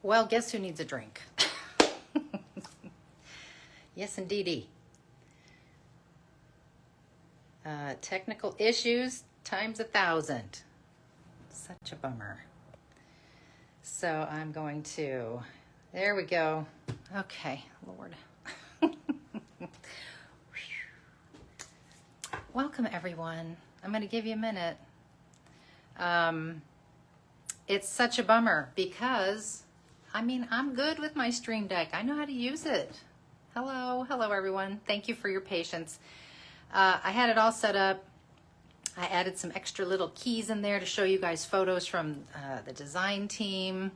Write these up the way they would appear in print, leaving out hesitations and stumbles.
Well, guess who needs a drink? Yes, indeedy. Technical issues times 1,000. Such a bummer. So I'm going to, there we go. Okay, Lord. Welcome, everyone. I'm going to give you a minute. It's such a bummer because, I'm good with my Stream Deck. I know how to use it. Hello, everyone. Thank you for your patience. I had it all set up. I added some extra little keys in there to show you guys photos from the design team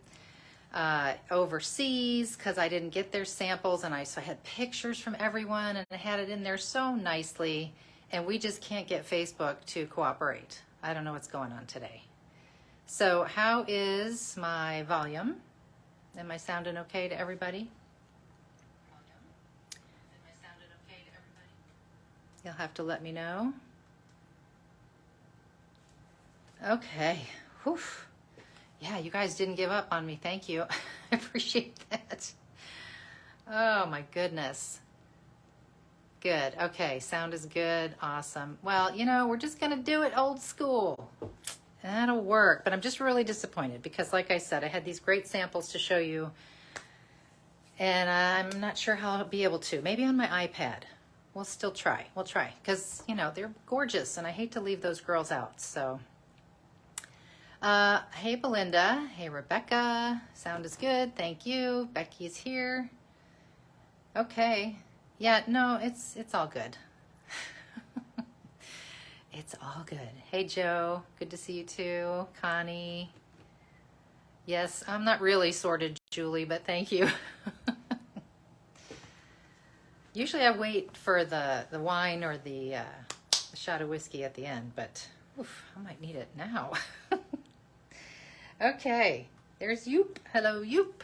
overseas because I didn't get their samples, and so I had pictures from everyone, and I had it in there so nicely, and we just can't get Facebook to cooperate. I don't know what's going on today. So how is my volume? Am I sounding okay to everybody? You'll have to let me know. Okay. Whew. Yeah, you guys didn't give up on me. Thank you. I appreciate that. Oh my goodness. Good. Okay, sound is good. Awesome. Well, we're just going to do it old school. That'll work. But I'm just really disappointed because, like I said, I had these great samples to show you, and I'm not sure how I'll be able to. Maybe on my iPad. We'll still try. We'll try because, they're gorgeous, and I hate to leave those girls out. So, hey, Belinda. Hey, Rebecca. Sound is good. Thank you. Becky's here. Okay. Yeah, no, it's all good. It's all good. Hey, Joe. Good to see you too. Connie. Yes, I'm not really sorted, Julie, but thank you. Usually I wait for the wine or the shot of whiskey at the end, but oof, I might need it now. Okay, there's Yoop. Hello, Yoop.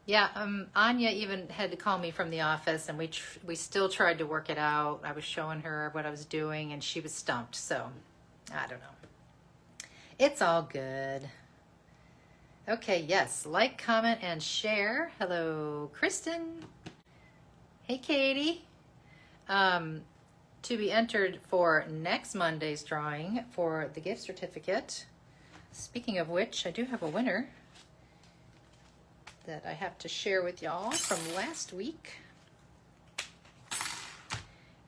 Yeah, Anya even had to call me from the office, and we still tried to work it out. I was showing her what I was doing, and she was stumped, so I don't know. It's all good. Okay, yes, like, comment, and share. Hello, Kristen. Hey, Katie. To be entered for next Monday's drawing for the gift certificate. Speaking of which, I do have a winner that I have to share with y'all from last week.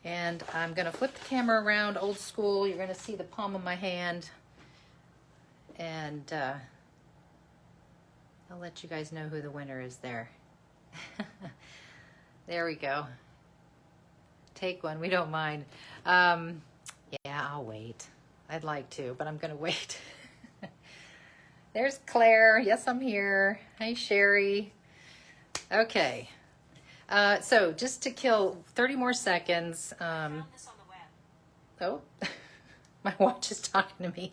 And I'm going to flip the camera around old school. You're going to see the palm of my hand. And I'll let you guys know who the winner is there. There we go. Take one. We don't mind. Yeah, I'll wait. I'd like to, but I'm going to wait. There's Claire. Yes, I'm here. Hi, Sherry. Okay. So just to kill 30 more seconds. I found this on the web. Oh, my watch is talking to me.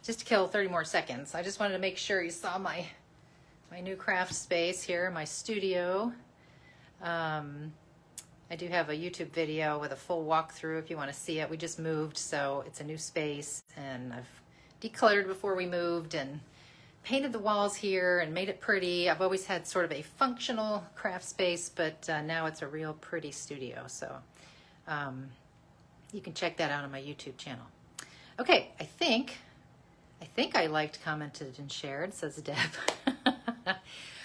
Just to kill 30 more seconds. I just wanted to make sure you saw my new craft space here, my studio. I do have a YouTube video with a full walkthrough if you want to see it. We just moved, so it's a new space, and I've decluttered before we moved and painted the walls here and made it pretty. I've always had sort of a functional craft space, but now it's a real pretty studio, so you can check that out on my YouTube channel. Okay, I think I liked, commented, and shared, says Deb.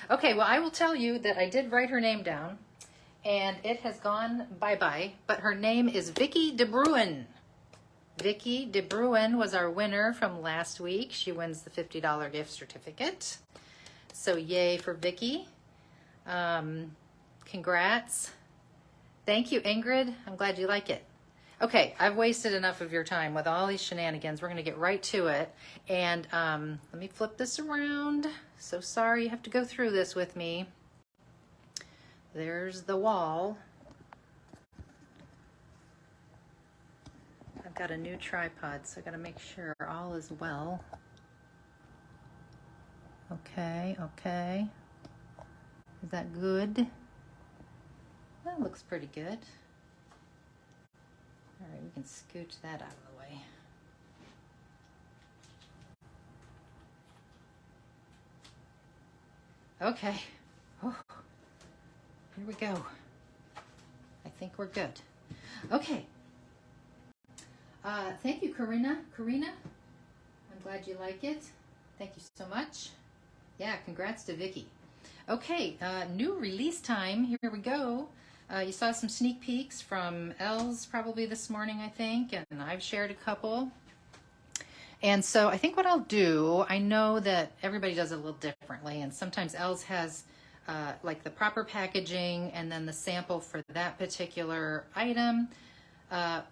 Okay, well, I will tell you that I did write her name down, and it has gone bye-bye, but her name is Vicky De Bruin. Vicky De Bruin was our winner from last week. She wins the $50 gift certificate. So yay for Vicky. Congrats. Thank you, Ingrid. I'm glad you like it. Okay, I've wasted enough of your time with all these shenanigans. We're going to get right to it. And let me flip this around. So sorry you have to go through this with me. There's the wall. I've got a new tripod, so I got to make sure all is well. Okay, okay. Is that good? That looks pretty good. All right, we can scooch that out of the way. Okay. Oh, here we go. I think we're good. Okay. Thank you, Karina. I'm glad you like it. Thank you so much. Yeah, congrats to Vicky. Okay, new release time. Here we go. You saw some sneak peeks from Els probably this morning, I think, and I've shared a couple. And so I think what I'll do, I know that everybody does it a little differently, and sometimes Els has like the proper packaging and then the sample for that particular item.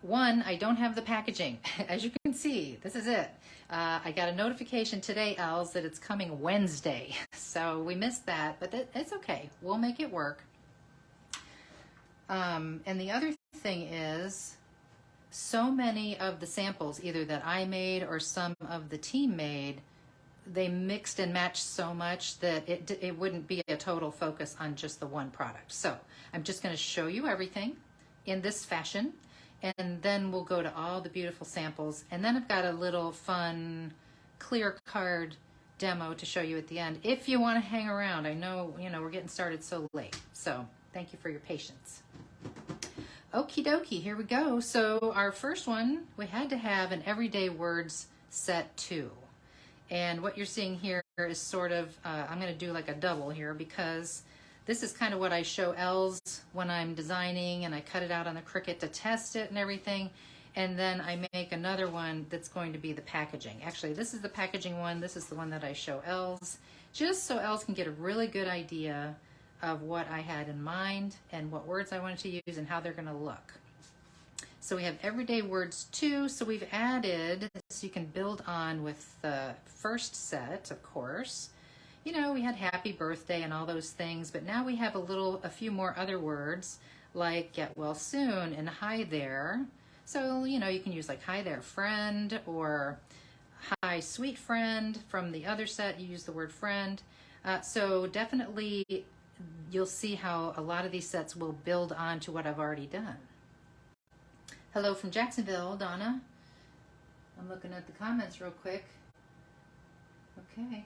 One, I don't have the packaging. As you can see, this is it. I got a notification today, Els, that it's coming Wednesday. So we missed that, but it's okay. We'll make it work. And the other thing is, so many of the samples, either that I made or some of the team made, they mixed and matched so much that it wouldn't be a total focus on just the one product. So I'm just going to show you everything in this fashion, and then we'll go to all the beautiful samples. And then I've got a little fun clear card demo to show you at the end if you want to hang around. I know, we're getting started so late. So thank you for your patience. Okie dokie, here we go. So our first one, we had to have an everyday words set 2. And what you're seeing here is sort of, I'm going to do like a double here because this is kind of what I show Els when I'm designing, and I cut it out on the Cricut to test it and everything. And then I make another one that's going to be the packaging. Actually, this is the packaging one. This is the one that I show Els, just so Els can get a really good idea of what I had in mind and what words I wanted to use and how they're going to look. So we have everyday words 2. So we've added, so you can build on with the first set, of course. We had happy birthday and all those things, but now we have a few more other words like get well soon and hi there. So, you can use like hi there friend, or hi sweet friend. From the other set, you use the word friend. So definitely you'll see how a lot of these sets will build on to what I've already done. Hello from Jacksonville, Donna. I'm looking at the comments real quick. Okay.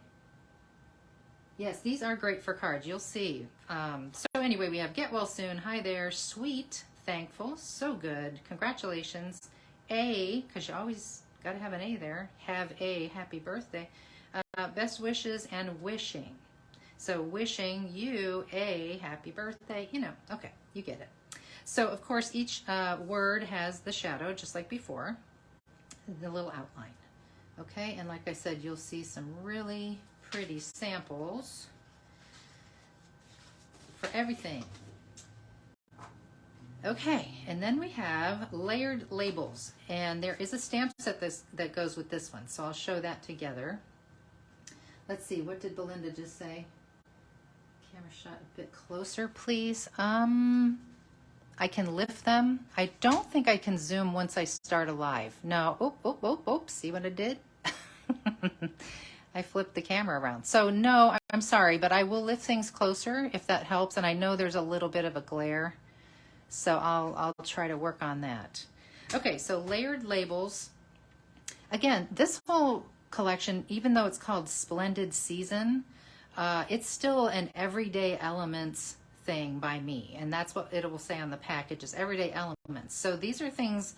Yes, these are great for cards. You'll see. So anyway, we have get well soon, hi there, sweet, thankful, so good, congratulations, A, because you always got to have an A there, have a happy birthday, best wishes, and wishing. So wishing you a happy birthday, okay, you get it. So of course each word has the shadow, just like before, the little outline. Okay, and like I said, you'll see some really pretty samples for everything. Okay, and then we have layered labels, and there is a stamp set that goes with this one, so I'll show that together. Let's see, what did Belinda just say? Camera shot a bit closer, please. I can lift them. I don't think I can zoom once I start a live. No, see what I did? I flipped the camera around. So no, I'm sorry, but I will lift things closer if that helps, and I know there's a little bit of a glare, so I'll try to work on that. Okay, so layered labels. Again, this whole collection, even though it's called Splendid Season, it's still an everyday elements thing by me, and that's what it will say on the package, is everyday elements. So these are things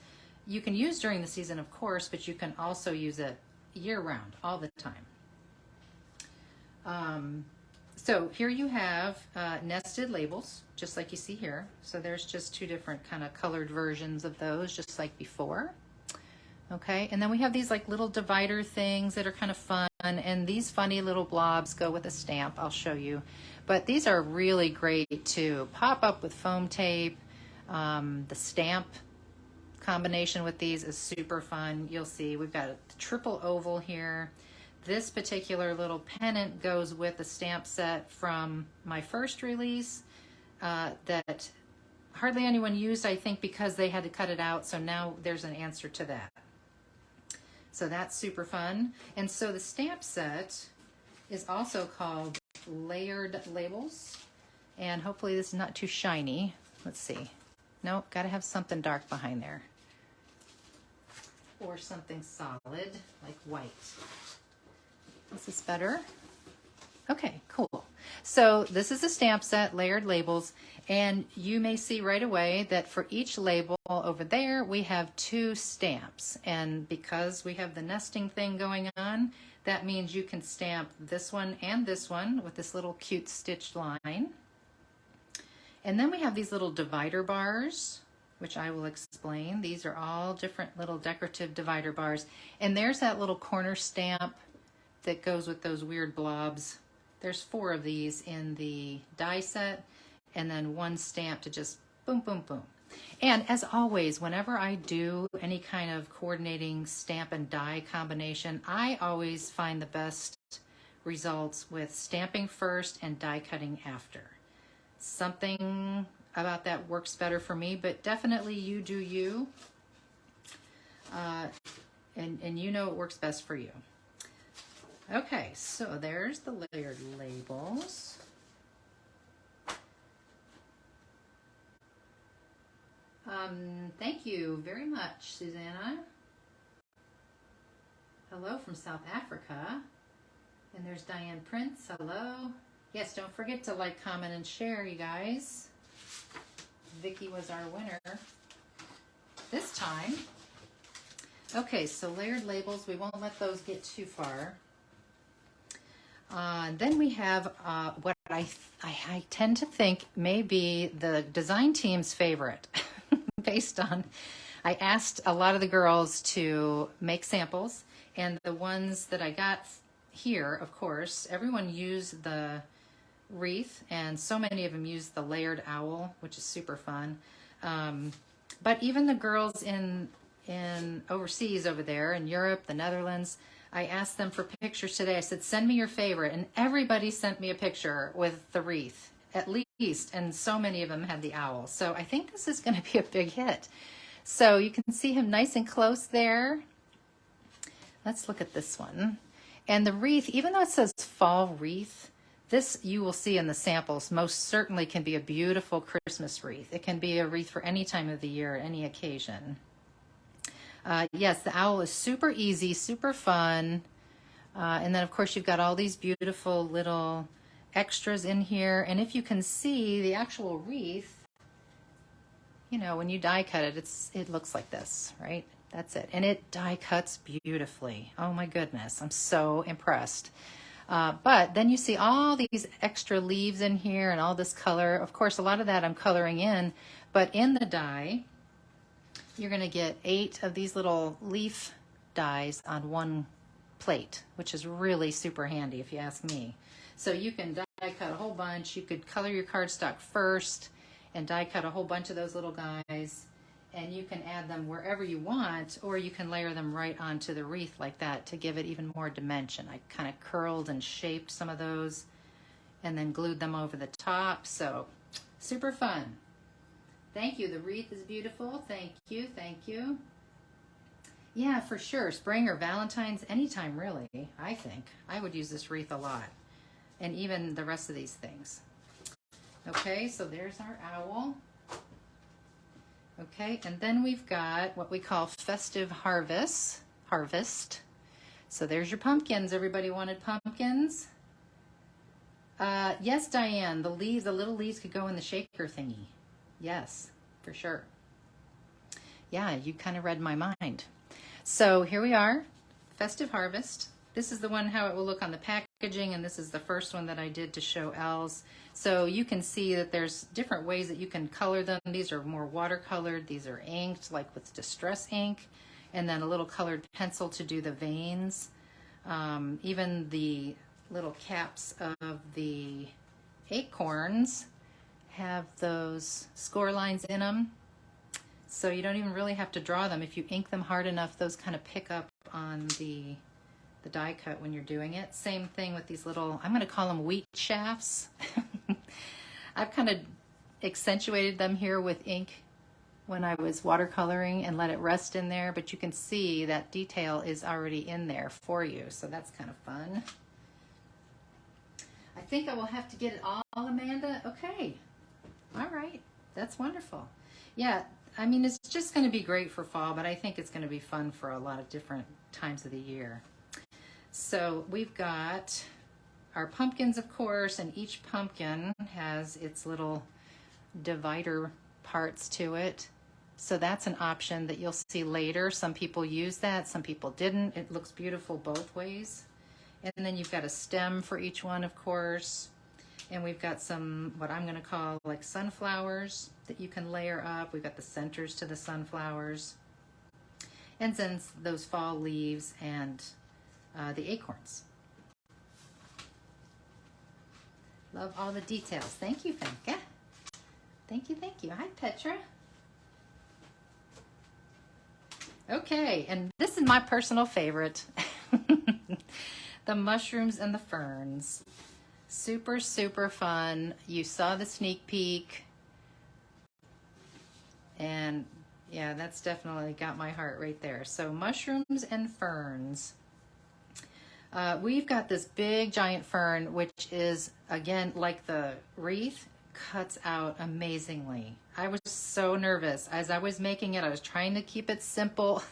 you can use during the season, of course, but you can also use it year-round, all the time. So here you have nested labels, just like you see here. So there's just 2 different kind of colored versions of those, just like before. Okay, and then we have these like little divider things that are kind of fun, and these funny little blobs go with a stamp. I'll show you. But these are really great to pop up with foam tape. The stamp combination with these is super fun. You'll see we've got a triple oval here. This particular little pennant goes with a stamp set from my first release that hardly anyone used, I think, because they had to cut it out. So now there's an answer to that. So that's super fun. And so the stamp set is also called Layered Labels. And hopefully this is not too shiny. Let's see. No, got to have something dark behind there. Or something solid, like white. Is this better? Okay, cool. So this is a stamp set, layered labels, and you may see right away that for each label over there, we have 2 stamps. And because we have the nesting thing going on, that means you can stamp this one and this one with this little cute stitched line. And then we have these little divider bars, which I will explain. These are all different little decorative divider bars. And there's that little corner stamp that goes with those weird blobs. There's 4 of these in the die set, and then 1 stamp to just boom, boom, boom. And as always, whenever I do any kind of coordinating stamp and die combination, I always find the best results with stamping first and die cutting after. Something about that works better for me, but definitely you do you. And you know it works best for you. Okay, so there's the layered labels. Thank you very much, Susanna. Hello from South Africa. And there's Diane Prince. Hello. Yes, don't forget to like, comment, and share, you guys. Vicky was our winner this time. Okay, so layered labels, we won't let those get too far. Then we have what I tend to think may be the design team's favorite. Based on, I asked a lot of the girls to make samples, and the ones that I got here, of course, everyone used the wreath, and so many of them used the layered owl, which is super fun. But even the girls in overseas over there in Europe, the Netherlands, I asked them for pictures today. I said, send me your favorite, and everybody sent me a picture with the wreath, at least, and so many of them had the owl. So I think this is going to be a big hit. So you can see him nice and close there. Let's look at this one. And the wreath, even though it says fall wreath, this you will see in the samples most certainly can be a beautiful Christmas wreath. It can be a wreath for any time of the year, any occasion. Yes, the owl is super easy, super fun. And then, of course, you've got all these beautiful little extras in here. And if you can see the actual wreath, you know, when you die cut it, it looks like this, right? That's it. And it die cuts beautifully. Oh my goodness, I'm so impressed. But then you see all these extra leaves in here and all this color. Of course, a lot of that I'm coloring in, but in the die, you're going to get 8 of these little leaf dies on one plate, which is really super handy if you ask me. So you can die cut a whole bunch. You could color your cardstock first and die cut a whole bunch of those little guys, and you can add them wherever you want, or you can layer them right onto the wreath like that to give it even more dimension. I kind of curled and shaped some of those and then glued them over the top. So super fun. Thank you. The wreath is beautiful. Thank you. Thank you. Yeah, for sure. Spring or Valentine's, anytime really, I think. I would use this wreath a lot. And even the rest of these things. Okay, so there's our owl. Okay, and then we've got what we call festive harvest. So there's your pumpkins. Everybody wanted pumpkins? Yes, Diane, the little leaves could go in the shaker thingy. Yes, for sure. Yeah, you kind of read my mind. So here we are, festive harvest. This is the one how it will look on the packaging, and this is the first one that I did to show Els. So you can see that there's different ways that you can color them. These are more watercolored. These are inked, like with distress ink, and then a little colored pencil to do the veins. Even the little caps of the acorns have those score lines in them. So you don't even really have to draw them. If you ink them hard enough, those kind of pick up on the die cut when you're doing it. Same thing with these little, I'm going to call them wheat shafts. I've kind of accentuated them here with ink when I was watercoloring and let it rest in there, but you can see that detail is already in there for you, so that's kind of fun. I think I will have to get it all, Amanda. Okay. All right. That's wonderful. Yeah, I mean, it's just going to be great for fall, but I think it's going to be fun for a lot of different times of the year. So we've got our pumpkins, of course, and each pumpkin has its little divider parts to it. So that's an option that you'll see later. Some people use that, some people didn't. It looks beautiful both ways. And then you've got a stem for each one, of course. And we've got some, what I'm gonna call like sunflowers that you can layer up. We've got the centers to the sunflowers. And then those fall leaves and the acorns. Love all the details. Thank you, Femke. Thank you, thank you. Hi, Petra. Okay, and this is my personal favorite. The mushrooms and the ferns. Super, super fun. You saw the sneak peek. And yeah, that's definitely got my heart right there. So mushrooms and ferns. We've got this big giant fern, which is, again, like the wreath, cuts out amazingly. I was so nervous. As I was making it, I was trying to keep it simple.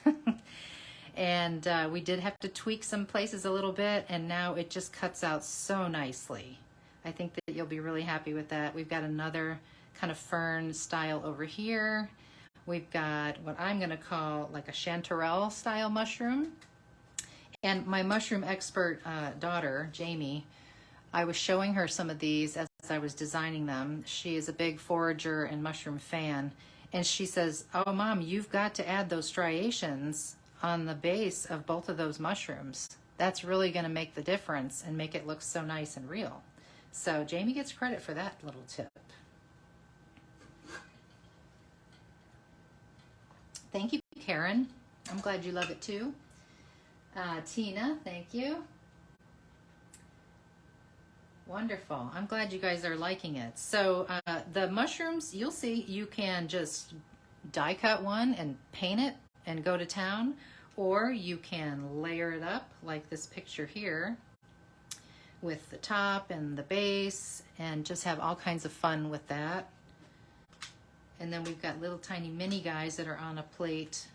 And we did have to tweak some places a little bit, and now it just cuts out so nicely. I think that you'll be really happy with that. We've got another kind of fern style over here. We've got what I'm gonna call like a chanterelle style mushroom. And my mushroom expert daughter, Jamie, I was showing her some of these as I was designing them. She is a big forager and mushroom fan. And she says, oh, Mom, you've got to add those striations on the base of both of those mushrooms. That's really going to make the difference and make it look so nice and real. So Jamie gets credit for that little tip. Thank you, Karen. I'm glad you love it too. Tina, thank you. Wonderful. I'm glad you guys are liking it. So the mushrooms, you'll see you can just die cut one and paint it and go to town, or you can layer it up like this picture here with the top and the base and just have all kinds of fun with that. And then we've got little tiny mini guys that are on a plate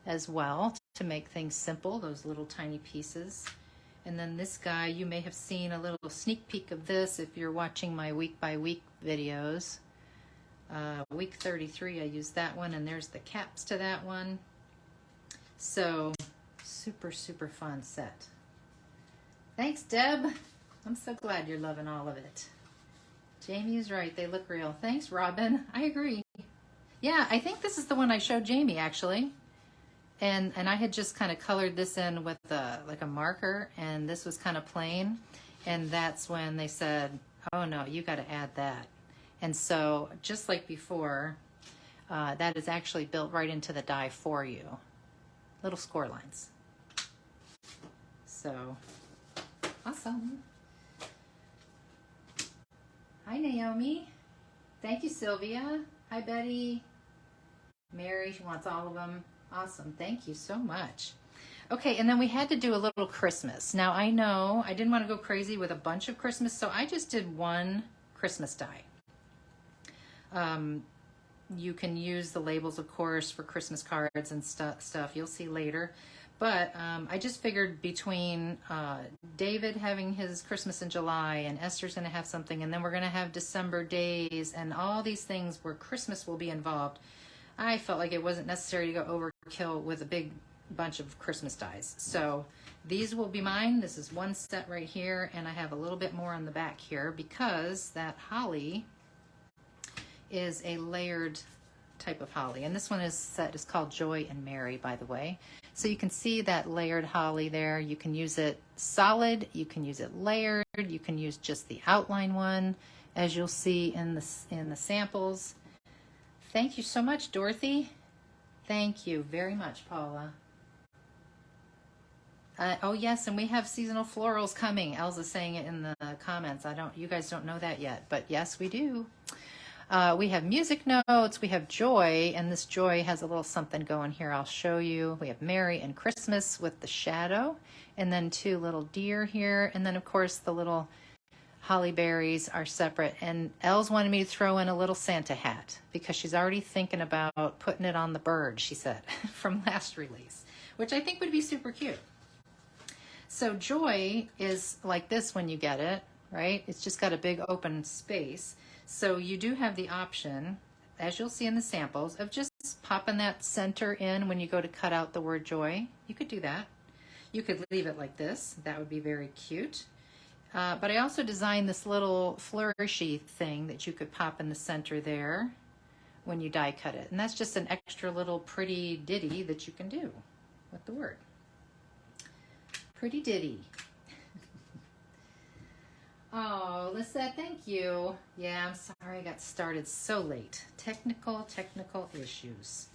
as well to make things simple, those little tiny pieces. And then this guy, you may have seen a little sneak peek of this if you're watching my week by week videos. Week 33, I used that one, and there's the caps to that one. So super, super fun set. Thanks, Deb. I'm so glad you're loving all of it. Jamie is right, they look real. Thanks, Robin. I agree. Yeah, I think this is the one I showed Jamie, actually. And I had just kind of colored this in with like a marker, and this was kind of plain. And that's when they said, oh no, you got to add that. And so just like before, that is actually built right into the die for you. Little score lines. So awesome. Hi, Naomi. Thank you, Sylvia. Hi, Betty. Mary, she wants all of them. Awesome. Thank you so much. Okay, and then we had to do a little Christmas. Now, I know I didn't want to go crazy with a bunch of Christmas, so I just did one Christmas die. You can use the labels, of course, for Christmas cards and stuff. You'll see later. But I just figured between David having his Christmas in July and Esther's going to have something, and then we're going to have December days and all these things where Christmas will be involved, I felt like it wasn't necessary to go overkill with a big bunch of Christmas dies. So these will be mine. This is one set right here, and I have a little bit more on the back here because that holly is a layered type of holly. And this one is called Joy and Mary, by the way. So you can see that layered holly there. You can use it solid, you can use it layered, you can use just the outline one, as you'll see in the samples. Thank you so much, Dorothy. Thank you very much, Paula. Oh yes, and we have seasonal florals coming. Elsa's saying it in the comments. You guys don't know that yet, but yes, we do. We have music notes, we have Joy, and this Joy has a little something going here. I'll show you. We have Mary and Christmas with the shadow, and then two little deer here, and then of course the little holly berries are separate. And Els wanted me to throw in a little Santa hat because she's already thinking about putting it on the bird, she said, from last release, which I think would be super cute. So joy is like this when you get it, right? It's just got a big open space. So you do have the option, as you'll see in the samples, of just popping that center in when you go to cut out the word joy. You could do that. You could leave it like this. That would be very cute. But I also designed this little flourishy thing that you could pop in the center there when you die cut it. And that's just an extra little pretty ditty that you can do with the word. Pretty ditty. Oh, Lisette, thank you. Yeah, I'm sorry I got started so late. Technical issues.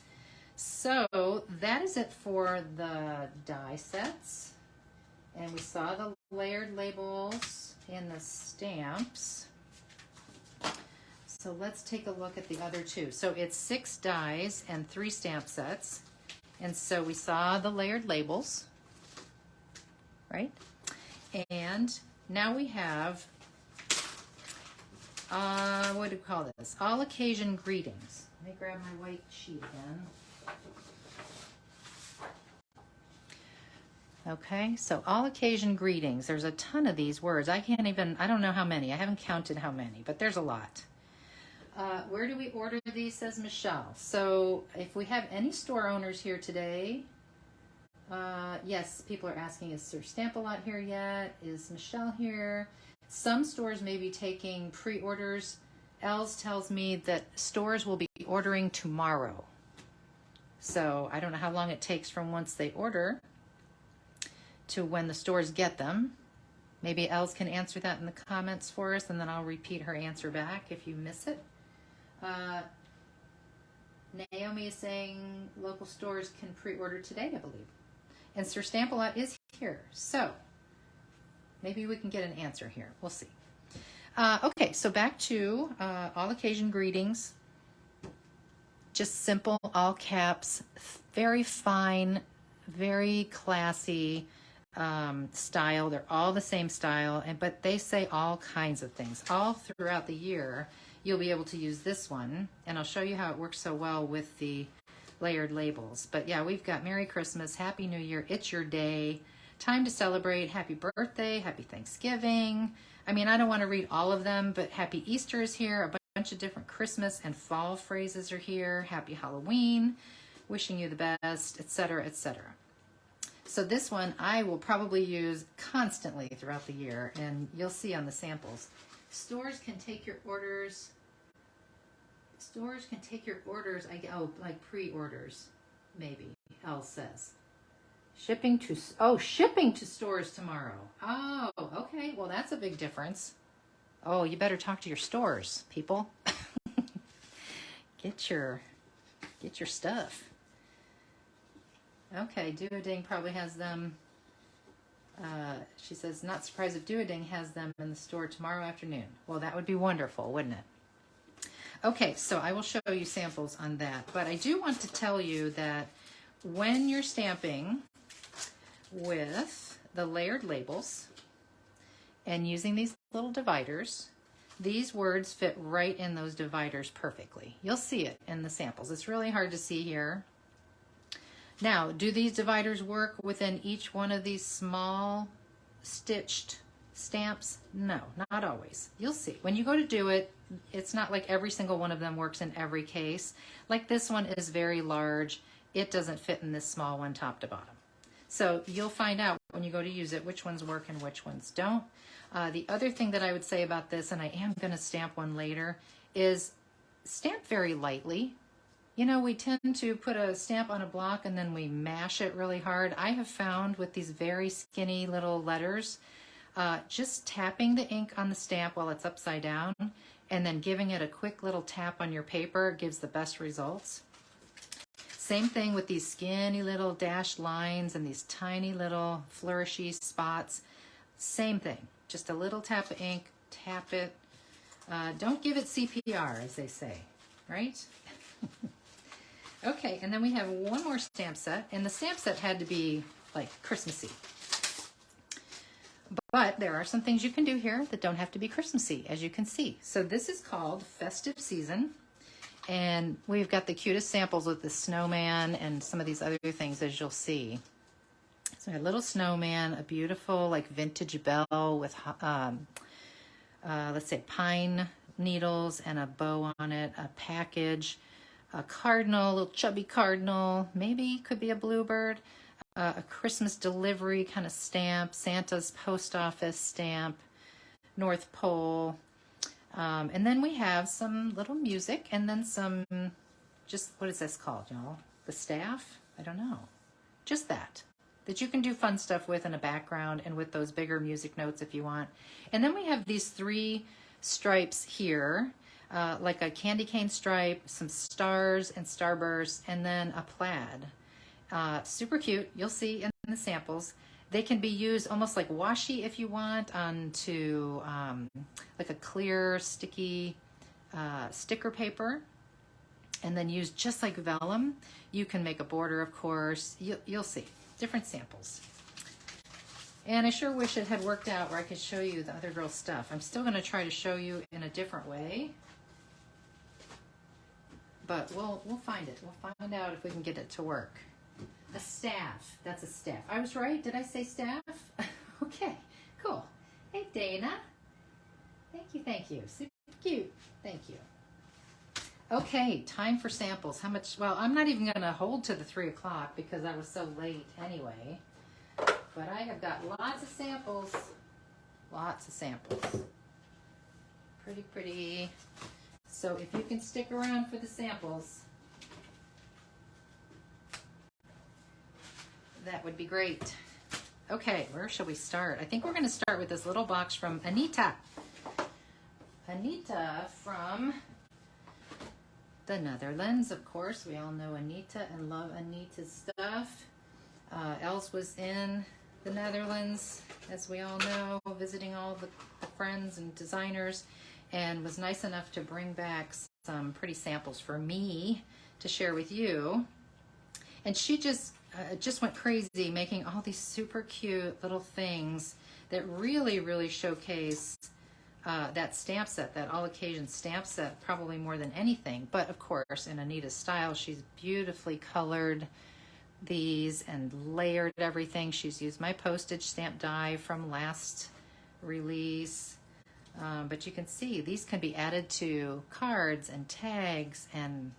So that is it for the die sets. And we saw the layered labels and the stamps. So let's take a look at the other two. So it's 6 dies and 3 stamp sets. And so we saw the layered labels, right? And now we have, what do we call this? All occasion greetings. Let me grab my white sheet again. Okay, so all occasion greetings. There's a ton of these words. I don't know how many. I haven't counted how many, but there's a lot. Where do we order these, says Michelle. So if we have any store owners here today, yes, people are asking, is Sir Stamp-A-Lot here yet? Is Michelle here? Some stores may be taking pre-orders. Els tells me that stores will be ordering tomorrow. So I don't know how long it takes from once they order to when the stores get them. Maybe Els can answer that in the comments for us, and then I'll repeat her answer back if you miss it. Naomi is saying local stores can pre-order today, I believe. And Sir Stamp-A-Lot is here. So maybe we can get an answer here. We'll see. Okay, so back to all occasion greetings. Just simple, all caps, very fine, very classy style. They're all the same style, but they say all kinds of things. All throughout the year, you'll be able to use this one, and I'll show you how it works so well with the layered labels. But yeah, we've got Merry Christmas, Happy New Year, It's Your Day, Time to Celebrate, Happy Birthday, Happy Thanksgiving. I mean, I don't want to read all of them, but Happy Easter is here. A bunch of different Christmas and fall phrases are here. Happy Halloween, wishing you the best, etc., etc. So this one I will probably use constantly throughout the year, and you'll see on the samples. Stores can take your orders. Stores can take your orders. Like pre-orders, maybe. Elle says. Shipping to stores tomorrow. Oh, okay. Well, that's a big difference. Oh, you better talk to your stores, people. Get your stuff. Okay, Duoding probably has them. She says, not surprised if Duoding has them in the store tomorrow afternoon. Well, that would be wonderful, wouldn't it? Okay, so I will show you samples on that. But I do want to tell you that when you're stamping with the layered labels and using these little dividers, these words fit right in those dividers perfectly. You'll see it in the samples. It's really hard to see here. Now, do these dividers work within each one of these small stitched stamps? No, not always. You'll see. When you go to do it, it's not like every single one of them works in every case. Like this one is very large. It doesn't fit in this small one top to bottom. So you'll find out when you go to use it which ones work and which ones don't. The other thing that I would say about this, and I am going to stamp one later, is stamp very lightly. You know, we tend to put a stamp on a block and then we mash it really hard. I have found with these very skinny little letters, just tapping the ink on the stamp while it's upside down and then giving it a quick little tap on your paper gives the best results. Same thing with these skinny little dashed lines and these tiny little flourishy spots. Same thing, just a little tap of ink, tap it. Don't give it CPR, as they say, right? Okay, and then we have one more stamp set, and the stamp set had to be like Christmassy. But there are some things you can do here that don't have to be Christmassy, as you can see. So this is called Festive Season, and we've got the cutest samples with the snowman and some of these other things, as you'll see. So a little snowman, a beautiful like vintage bell with, let's say pine needles and a bow on it, a package, a cardinal, a little chubby cardinal, maybe could be a bluebird, a Christmas delivery kind of stamp, Santa's post office stamp, North Pole. And then we have some little music and then some, just, what is this called, y'all? The staff? I don't know. Just that you can do fun stuff with in a background and with those bigger music notes if you want. And then we have these 3 stripes here, like a candy cane stripe, some stars and starbursts, and then a plaid. Super cute. You'll see in the samples. They can be used almost like washi if you want onto like a clear sticky sticker paper, and then used just like vellum. You can make a border, of course. You'll see different samples. And I sure wish it had worked out where I could show you the other girl's stuff. I'm still going to try to show you in a different way, but we'll find it. We'll find out if we can get it to work. A staff. That's a staff. I was right. Did I say staff? Okay, cool. Hey, Dana. Thank you, thank you. Super cute. Thank you. Okay, time for samples. How much? Well, I'm not even going to hold to the 3 o'clock because I was so late anyway. But I have got lots of samples. Lots of samples. Pretty, pretty. So if you can stick around for the samples, that would be great. Okay, where shall we start? I think we're going to start with this little box from Anita. Anita from the Netherlands, of course. We all know Anita and love Anita's stuff. Els was in the Netherlands, as we all know, visiting all the friends and designers, and was nice enough to bring back some pretty samples for me to share with you. And she just went crazy making all these super cute little things that really, really showcase that stamp set, that all occasion stamp set, probably more than anything. But of course, in Anita's style, she's beautifully colored these and layered everything. She's used my postage stamp die from last release. But you can see these can be added to cards and tags and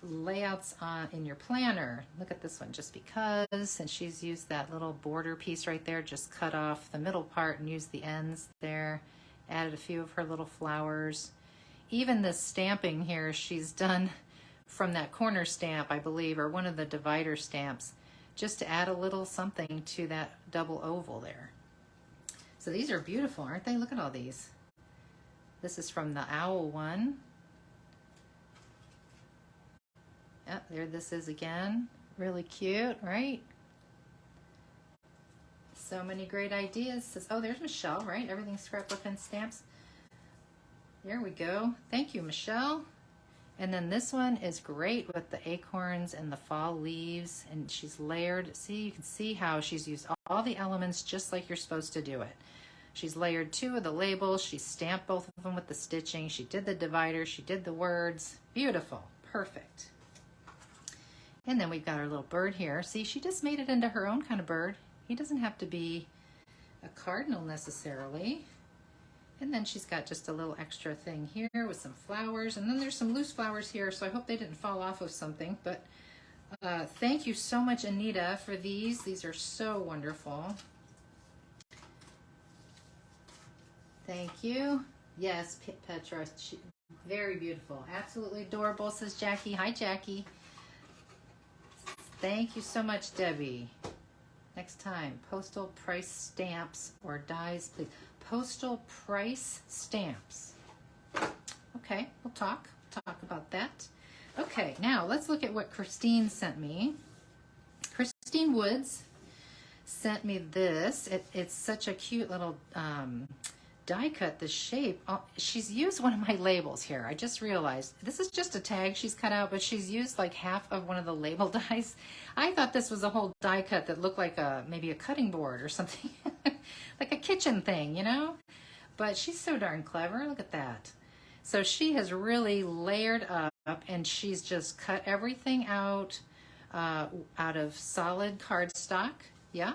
layouts in your planner. Look at this one, just because, and she's used that little border piece right there, just cut off the middle part and used the ends there, added a few of her little flowers. Even this stamping here she's done from that corner stamp, I believe, or one of the divider stamps, just to add a little something to that double oval there. So these are beautiful, aren't they? Look at all these. This is from the owl one. Yep, there this is again. Really cute, right? So many great ideas. Oh, there's Michelle, right? Everything's scrapbook and stamps. There we go. Thank you, Michelle. And then this one is great with the acorns and the fall leaves, and she's layered. See, you can see how she's used all the elements just like you're supposed to do it. She's layered 2 of the labels. She stamped both of them with the stitching. She did the divider. She did the words. Beautiful. Perfect. And then we've got our little bird here. See, she just made it into her own kind of bird. He doesn't have to be a cardinal necessarily. And then she's got just a little extra thing here with some flowers. And then there's some loose flowers here, so I hope they didn't fall off of something. But thank you so much, Anita, for these. These are so wonderful. Thank you. Yes, Petra, very beautiful. Absolutely adorable, says Jackie. Hi, Jackie. Thank you so much, Debbie. Next time, postal price stamps or dies, please. Postal price stamps. Okay, we'll talk about that. Okay, now let's look at what Christine sent me. Christine Woods sent me this. It's such a cute little die cut, the shape. Oh, she's used one of my labels here. I just realized this is just a tag she's cut out, but she's used like half of one of the label dies. I thought this was a whole die cut that looked like maybe a cutting board or something, like a kitchen thing, you know? But she's so darn clever. Look at that. So she has really layered up, and she's just cut everything out out of solid cardstock. Yeah.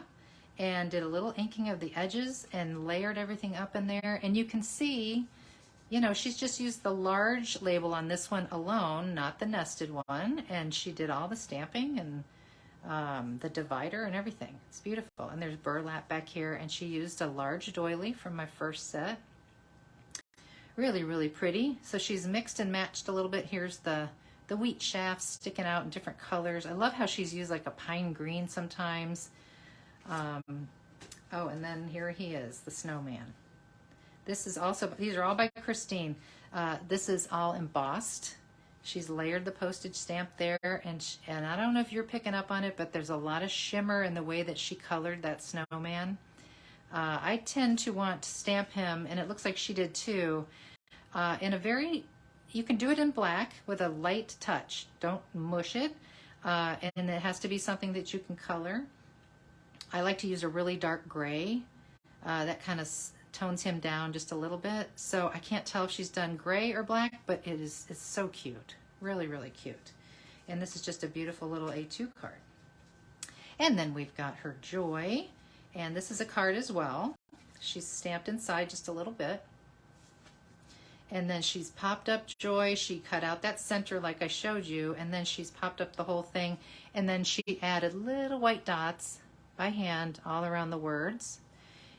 And did a little inking of the edges and layered everything up in there. And you can see, you know, she's just used the large label on this one alone, not the nested one. And she did all the stamping and the divider and everything. It's beautiful. And there's burlap back here. And she used a large doily from my first set. Really, really pretty. So she's mixed and matched a little bit. Here's the wheat shafts sticking out in different colors. I love how she's used like a pine green sometimes. Oh, and then here he is, the snowman. This is also, these are all by Christine. This is all embossed. She's layered the postage stamp there, and I don't know if you're picking up on it, but there's a lot of shimmer in the way that she colored that snowman. I tend to want to stamp him, and it looks like she did too, in a very, you can do it in black with a light touch. Don't mush it, and it has to be something that you can color. I like to use a really dark gray. That kind of tones him down just a little bit. So I can't tell if she's done gray or black, but it's so cute. Really, really cute. And this is just a beautiful little A2 card. And then we've got her Joy. And this is a card as well. She's stamped inside just a little bit. And then she's popped up Joy. She cut out that center like I showed you. And then she's popped up the whole thing. And then she added little white dots by hand all around the words.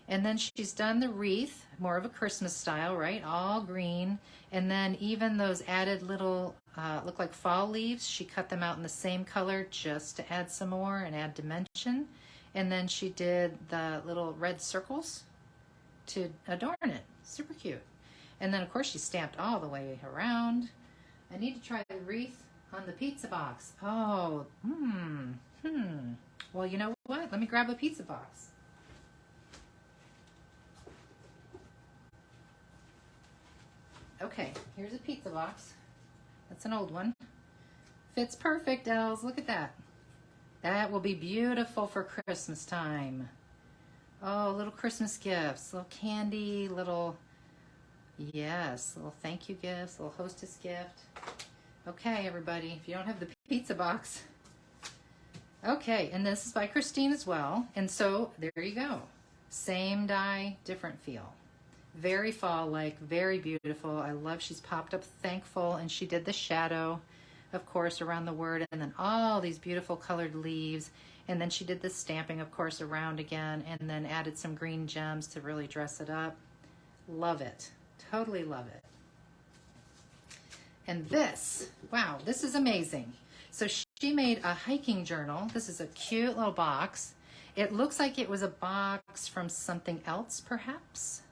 And then she's done the wreath, more of a Christmas style, right? All green. And then even those added little, look like fall leaves, she cut them out in the same color just to add some more and add dimension. And then she did the little red circles to adorn it. Super cute. And then of course she stamped all the way around. I need to try the wreath on the pizza box. Oh, Well, you know what? Let me grab a pizza box. Okay, here's a pizza box. That's an old one. Fits perfect, Els. Look at that. That will be beautiful for Christmas time. Oh, little Christmas gifts, little candy, little, yes, little thank you gifts, little hostess gift. Okay, everybody, if you don't have the pizza box. Okay, and this is by Christine as well. And so there you go. Same die, different feel. Very fall-like, very beautiful. I love she's popped up thankful, and she did the shadow, of course, around the word, and then all these beautiful colored leaves. And then she did the stamping, of course, around again, and then added some green gems to really dress it up. Love it. Totally love it. And this, wow, this is amazing. So she made a hiking journal. This is a cute little box. It looks like it was a box from something else, perhaps,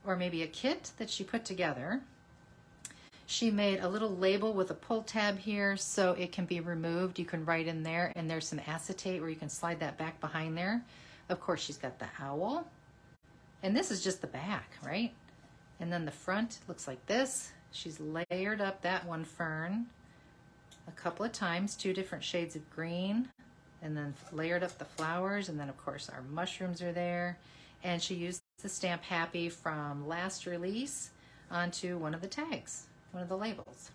or maybe a kit that she put together. She made a little label with a pull tab here so it can be removed. You can write in there, and there's some acetate where you can slide that back behind there. Of course, she's got the owl. And this is just the back, right? And then the front looks like this. She's layered up that one fern a couple of times, 2 different shades of green, and then layered up the flowers, and then of course our mushrooms are there. And she used the stamp Happy from last release onto one of the tags, one of the labels.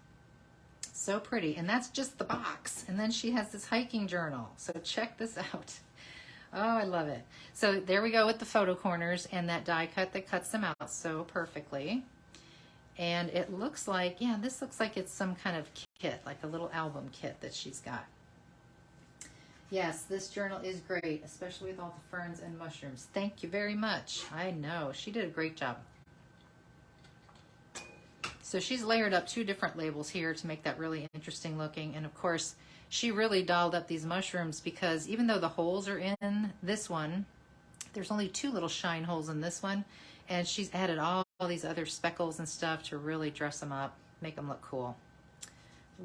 So pretty. And that's just the box. And then she has this hiking journal. So check this out. Oh, I love it. So there we go with the photo corners and that die cut that cuts them out so perfectly. And it looks like, yeah, this looks like it's some kind of kit, like a little album kit that she's got. Yes, this journal is great, especially with all the ferns and mushrooms. Thank you very much. I know, she did a great job. So she's layered up 2 different labels here to make that really interesting looking. And of course, she really dolled up these mushrooms because even though the holes are in this one, there's only 2 little shine holes in this one. And she's added all these other speckles and stuff to really dress them up, make them look cool.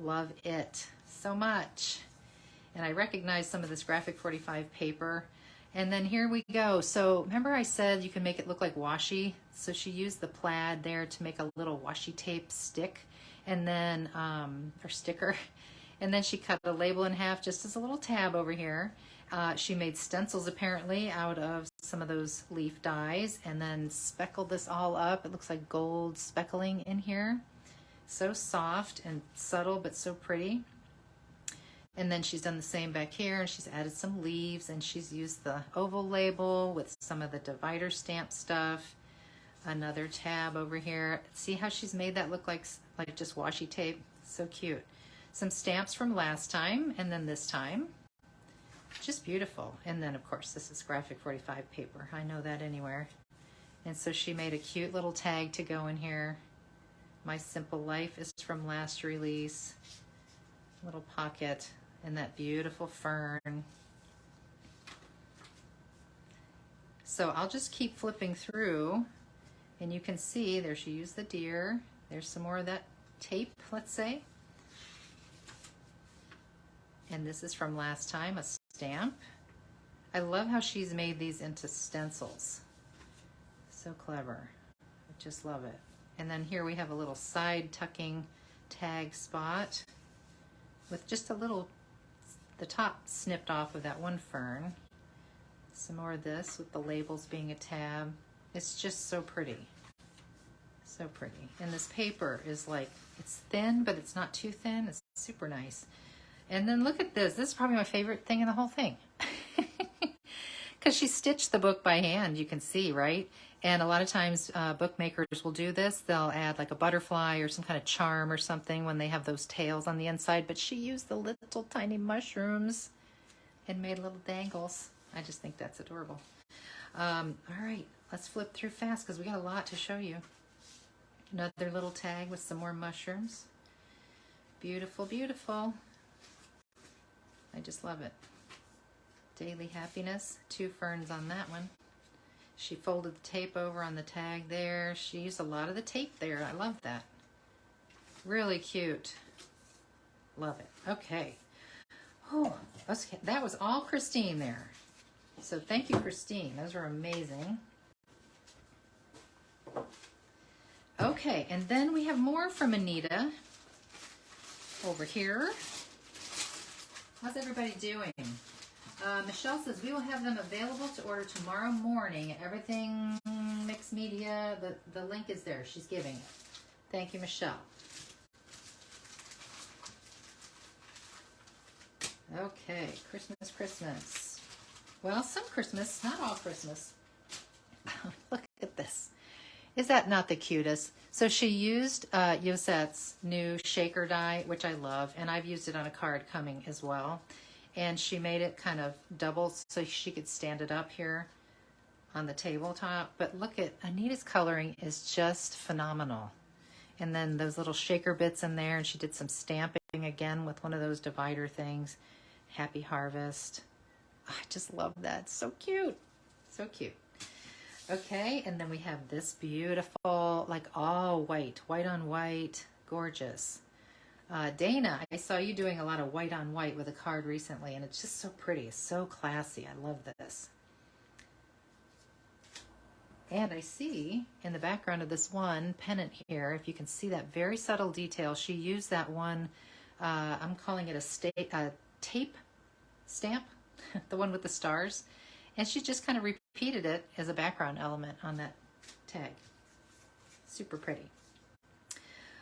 Love it so much. And I recognize some of this Graphic 45 paper. And then here we go. So remember I said you can make it look like washi? So she used the plaid there to make a little washi tape stick and then, or sticker. And then she cut the label in half just as a little tab over here. She made stencils apparently out of some of those leaf dies and then speckled this all up. It looks like gold speckling in here. So soft and subtle, but so pretty. And then she's done the same back here, and she's added some leaves, and she's used the oval label with some of the divider stamp stuff. Another tab over here. See how she's made that look like just washi tape? So cute. Some stamps from last time, and then this time. Just beautiful. And then, of course, this is graphic 45 paper. I know that anywhere. And so she made a cute little tag to go in here. My Simple Life is from last release. Little pocket. And that beautiful fern. So I'll just keep flipping through, and you can see there she used the deer. There's some more of that tape, let's say. And this is from last time, a stamp. I love how she's made these into stencils. So clever. I just love it. And then here we have a little side tucking tag spot with just a little, the top snipped off of that one fern. Some more of this with the labels being a tab. It's just so pretty. So pretty. And this paper is like, it's thin, but it's not too thin. It's super nice. And then look at this. This is probably my favorite thing in the whole thing. Because she stitched the book by hand, you can see, right? And a lot of times bookmakers will do this. They'll add like a butterfly or some kind of charm or something when they have those tails on the inside. But she used the little tiny mushrooms and made little dangles. I just think that's adorable. All right, let's flip through fast because we got a lot to show you. Another little tag with some more mushrooms. Beautiful, beautiful. I just love it. Daily Happiness, 2 ferns on that one. She folded the tape over on the tag there. She used a lot of the tape there. I love that. Really cute. Love it. Okay. Oh, that was all Christine there. So thank you, Christine. Those were amazing. Okay, and then we have more from Anita over here. How's everybody doing? Michelle says we will have them available to order tomorrow morning at Everything Mixed Media. The link is there. She's giving it. Thank you, Michelle. Okay, Christmas, Christmas. Well, some Christmas, not all Christmas. Look at this. Is that not the cutest? So she used Yosette's new shaker die, which I love, and I've used it on a card coming as well. And she made it kind of double so she could stand it up here on the tabletop. But look at Anita's coloring is just phenomenal. And then those little shaker bits in there, and she did some stamping again with one of those divider things. Happy Harvest. I just love that. So cute. So cute. Okay, and then we have this beautiful, like all white on white, gorgeous. Dana, I saw you doing a lot of white on white with a card recently, and it's just so pretty. It's so classy. I love this. And I see in the background of this one pennant here, if you can see that very subtle detail, she used that one, I'm calling it a tape stamp, the one with the stars. And she just kind of repeated it as a background element on that tag. Super pretty.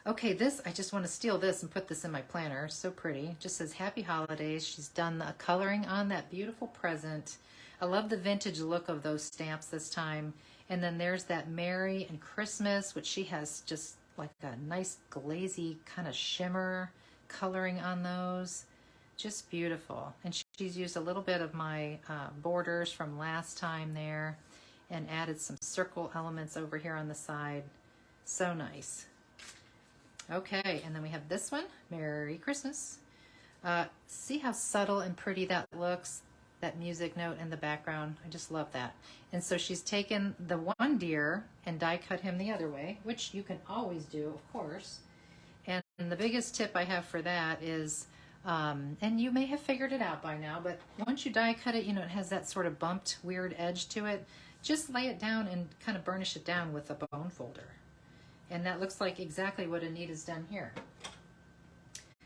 Okay, this, I just want to steal this and put this in my planner. So pretty. It just says Happy Holidays. She's done the coloring on that beautiful present. I love the vintage look of those stamps this time. And then there's that Merry and Christmas, which she has just like a nice glazy kind of shimmer coloring on those. Just beautiful. And she's used a little bit of my borders from last time there and added some circle elements over here on the side. So nice. Okay, and then we have this one, Merry Christmas. See how subtle and pretty that looks? That music note in the background. I just love that. And so she's taken the one deer and die cut him the other way, which you can always do, of course. And the biggest tip I have for that is, and you may have figured it out by now, but once you die cut it, you know, it has that sort of bumped, weird edge to it. Just lay it down and kind of burnish it down with a bone folder. And that looks like exactly what Anita's done here.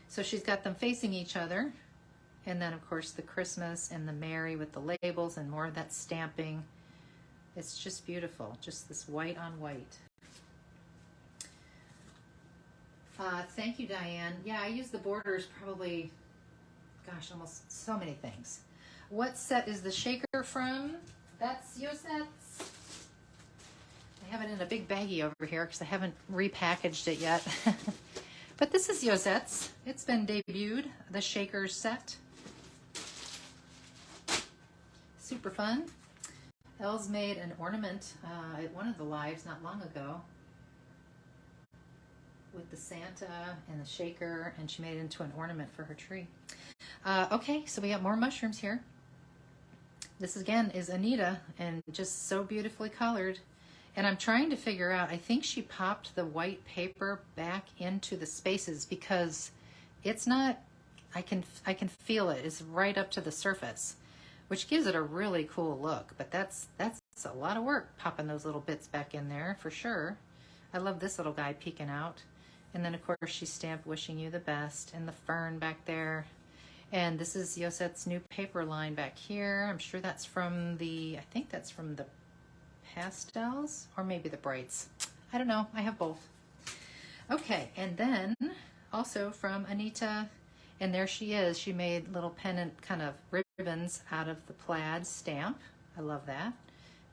So she's got them facing each other. And then, of course, the Christmas and the Merry with the labels and more of that stamping. It's just beautiful. Just this white on white. Thank you, Diane. Yeah, I use the borders probably gosh, almost so many things. What set is the shaker from? That's Yosette's. I have it in a big baggie over here because I haven't repackaged it yet. But this is Yosette's. It's been debuted, the shaker set. Super fun. Elle's made an ornament at one of the lives not long ago with the Santa and the shaker, and she made it into an ornament for her tree. Okay, so we got more mushrooms here. This again is Anita, and just so beautifully colored. And I'm trying to figure out, I think she popped the white paper back into the spaces because it's not, I can feel it. It's right up to the surface, which gives it a really cool look. But that's a lot of work popping those little bits back in there for sure. I love this little guy peeking out. And then of course she stamped wishing you the best, and the fern back there. And this is Yosette's new paper line back here. I'm sure that's from I think that's from the pastels or maybe the brights. I don't know. I have both. Okay, and then also from Anita, and there she is. She made little pennant kind of ribbons out of the plaid stamp. I love that.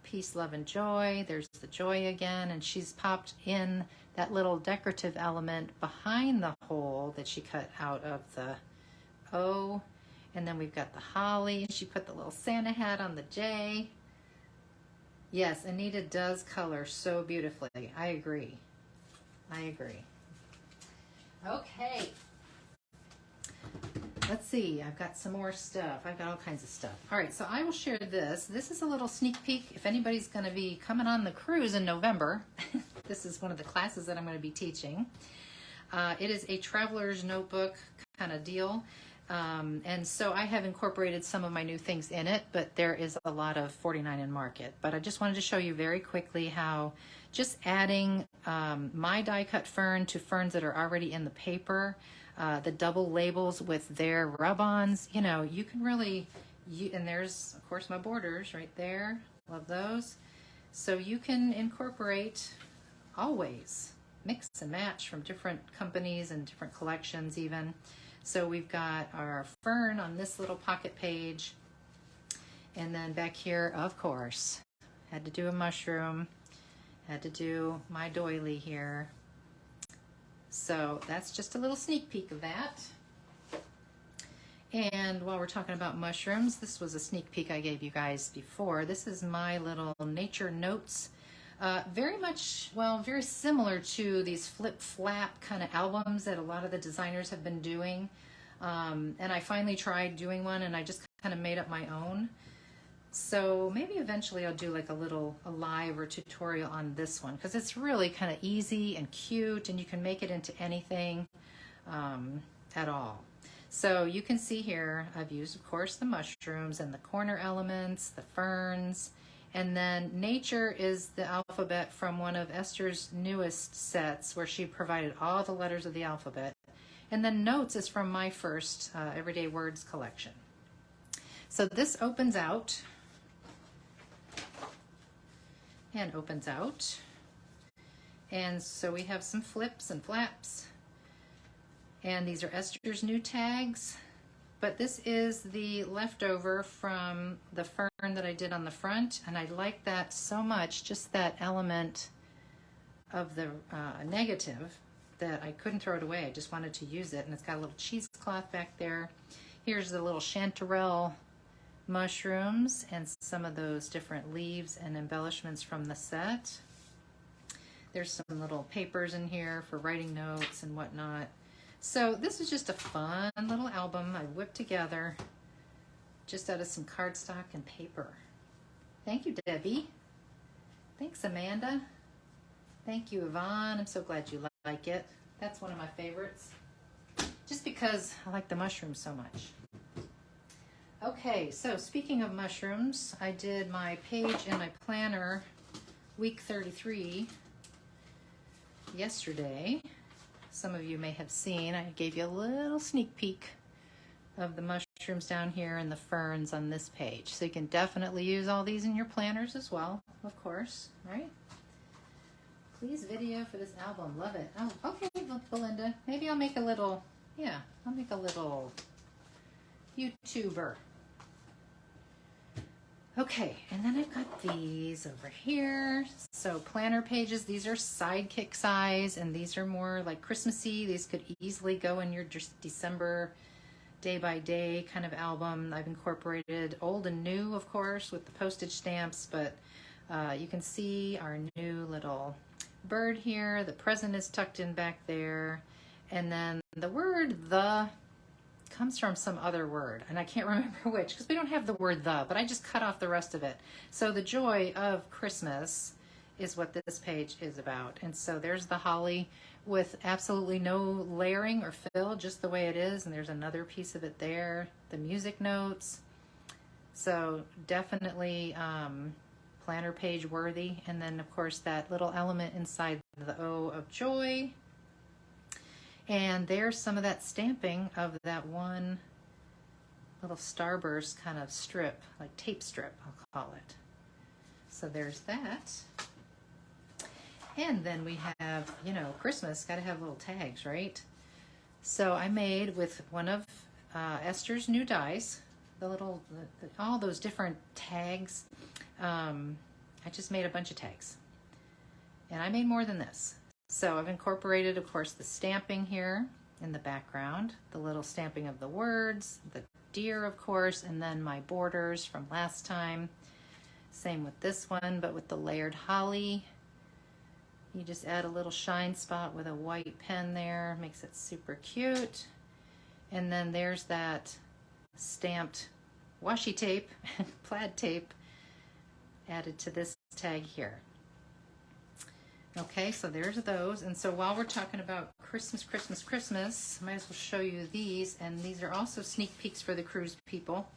Peace, love, and joy. There's the joy again, and she's popped in that little decorative element behind the hole that she cut out of the O. And then we've got the holly. She put the little Santa hat on the J. Yes, Anita does color so beautifully. I agree. I agree. Okay. Let's see. I've got some more stuff. I've got all kinds of stuff. All right, so I will share this. This is a little sneak peek. If anybody's going to be coming on the cruise in November, this is one of the classes that I'm going to be teaching. It is a traveler's notebook kind of deal. And so I have incorporated some of my new things in it, but there is a lot of 49 in market. But I just wanted to show you very quickly how just adding my die cut fern to ferns that are already in the paper, the double labels with their rub-ons, you know, you can really, and there's of course my borders right there. Love those. So you can incorporate always, mix and match from different companies and different collections even. So we've got our fern on this little pocket page. And then back here, of course, had to do a mushroom, had to do my doily here. So that's just a little sneak peek of that. And while we're talking about mushrooms, this was a sneak peek I gave you guys before. This is my little nature notes. Very much, well, very similar to these flip-flap kind of albums that a lot of the designers have been doing. And I finally tried doing one, and I just kind of made up my own. So maybe eventually I'll do like a live or tutorial on this one, because it's really kind of easy and cute, and you can make it into anything at all. So you can see here, I've used, of course, the mushrooms and the corner elements, the ferns, and then nature is the alphabet from one of Esther's newest sets where she provided all the letters of the alphabet. And then notes is from my first Everyday Words collection. So this opens out and opens out. And so we have some flips and flaps. And these are Esther's new tags. But this is the leftover from the fern that I did on the front, and I like that so much, just that element of the negative, that I couldn't throw it away. I just wanted to use it, and it's got a little cheesecloth back there. Here's the little chanterelle mushrooms and some of those different leaves and embellishments from the set. There's some little papers in here for writing notes and whatnot. So this is just a fun little album I whipped together just out of some cardstock and paper. Thank you, Debbie. Thanks, Amanda. Thank you, Yvonne. I'm so glad you like it. That's one of my favorites, just because I like the mushrooms so much. Okay, so speaking of mushrooms, I did my page in my planner, week 33, yesterday. Some of you may have seen, I gave you a little sneak peek of the mushrooms down here and the ferns on this page. So you can definitely use all these in your planners as well, of course, right? Please video for this album. Love it. Oh, okay, Belinda. Maybe I'll make a little, yeah, I'll make a little YouTuber. Okay, and then I've got these over here. So planner pages, these are sidekick size, and these are more like Christmassy. These could easily go in your December day by day kind of album. I've incorporated old and new, of course, with the postage stamps, but you can see our new little bird here. The present is tucked in back there. And then the word the comes from some other word, and I can't remember which because we don't have the word the, but I just cut off the rest of it. So the joy of Christmas is what this page is about. And so there's the holly with absolutely no layering or fill, just the way it is. And there's another piece of it there, the music notes. So definitely planner page worthy. And then of course that little element inside the O of joy. And there's some of that stamping of that one little starburst kind of strip, like tape strip, I'll call it. So there's that. And then we have, you know, Christmas, got to have little tags, right? So I made with one of Esther's new dies, all those different tags. I just made a bunch of tags. And I made more than this. So I've incorporated, of course, the stamping here in the background, the little stamping of the words, the deer, of course, and then my borders from last time. Same with this one, but with the layered holly. You just add a little shine spot with a white pen there, makes it super cute. And then there's that stamped washi tape, plaid tape, added to this tag here. Okay, so there's those. And so while we're talking about Christmas, I might as well show you these. And these are also sneak peeks for the cruise people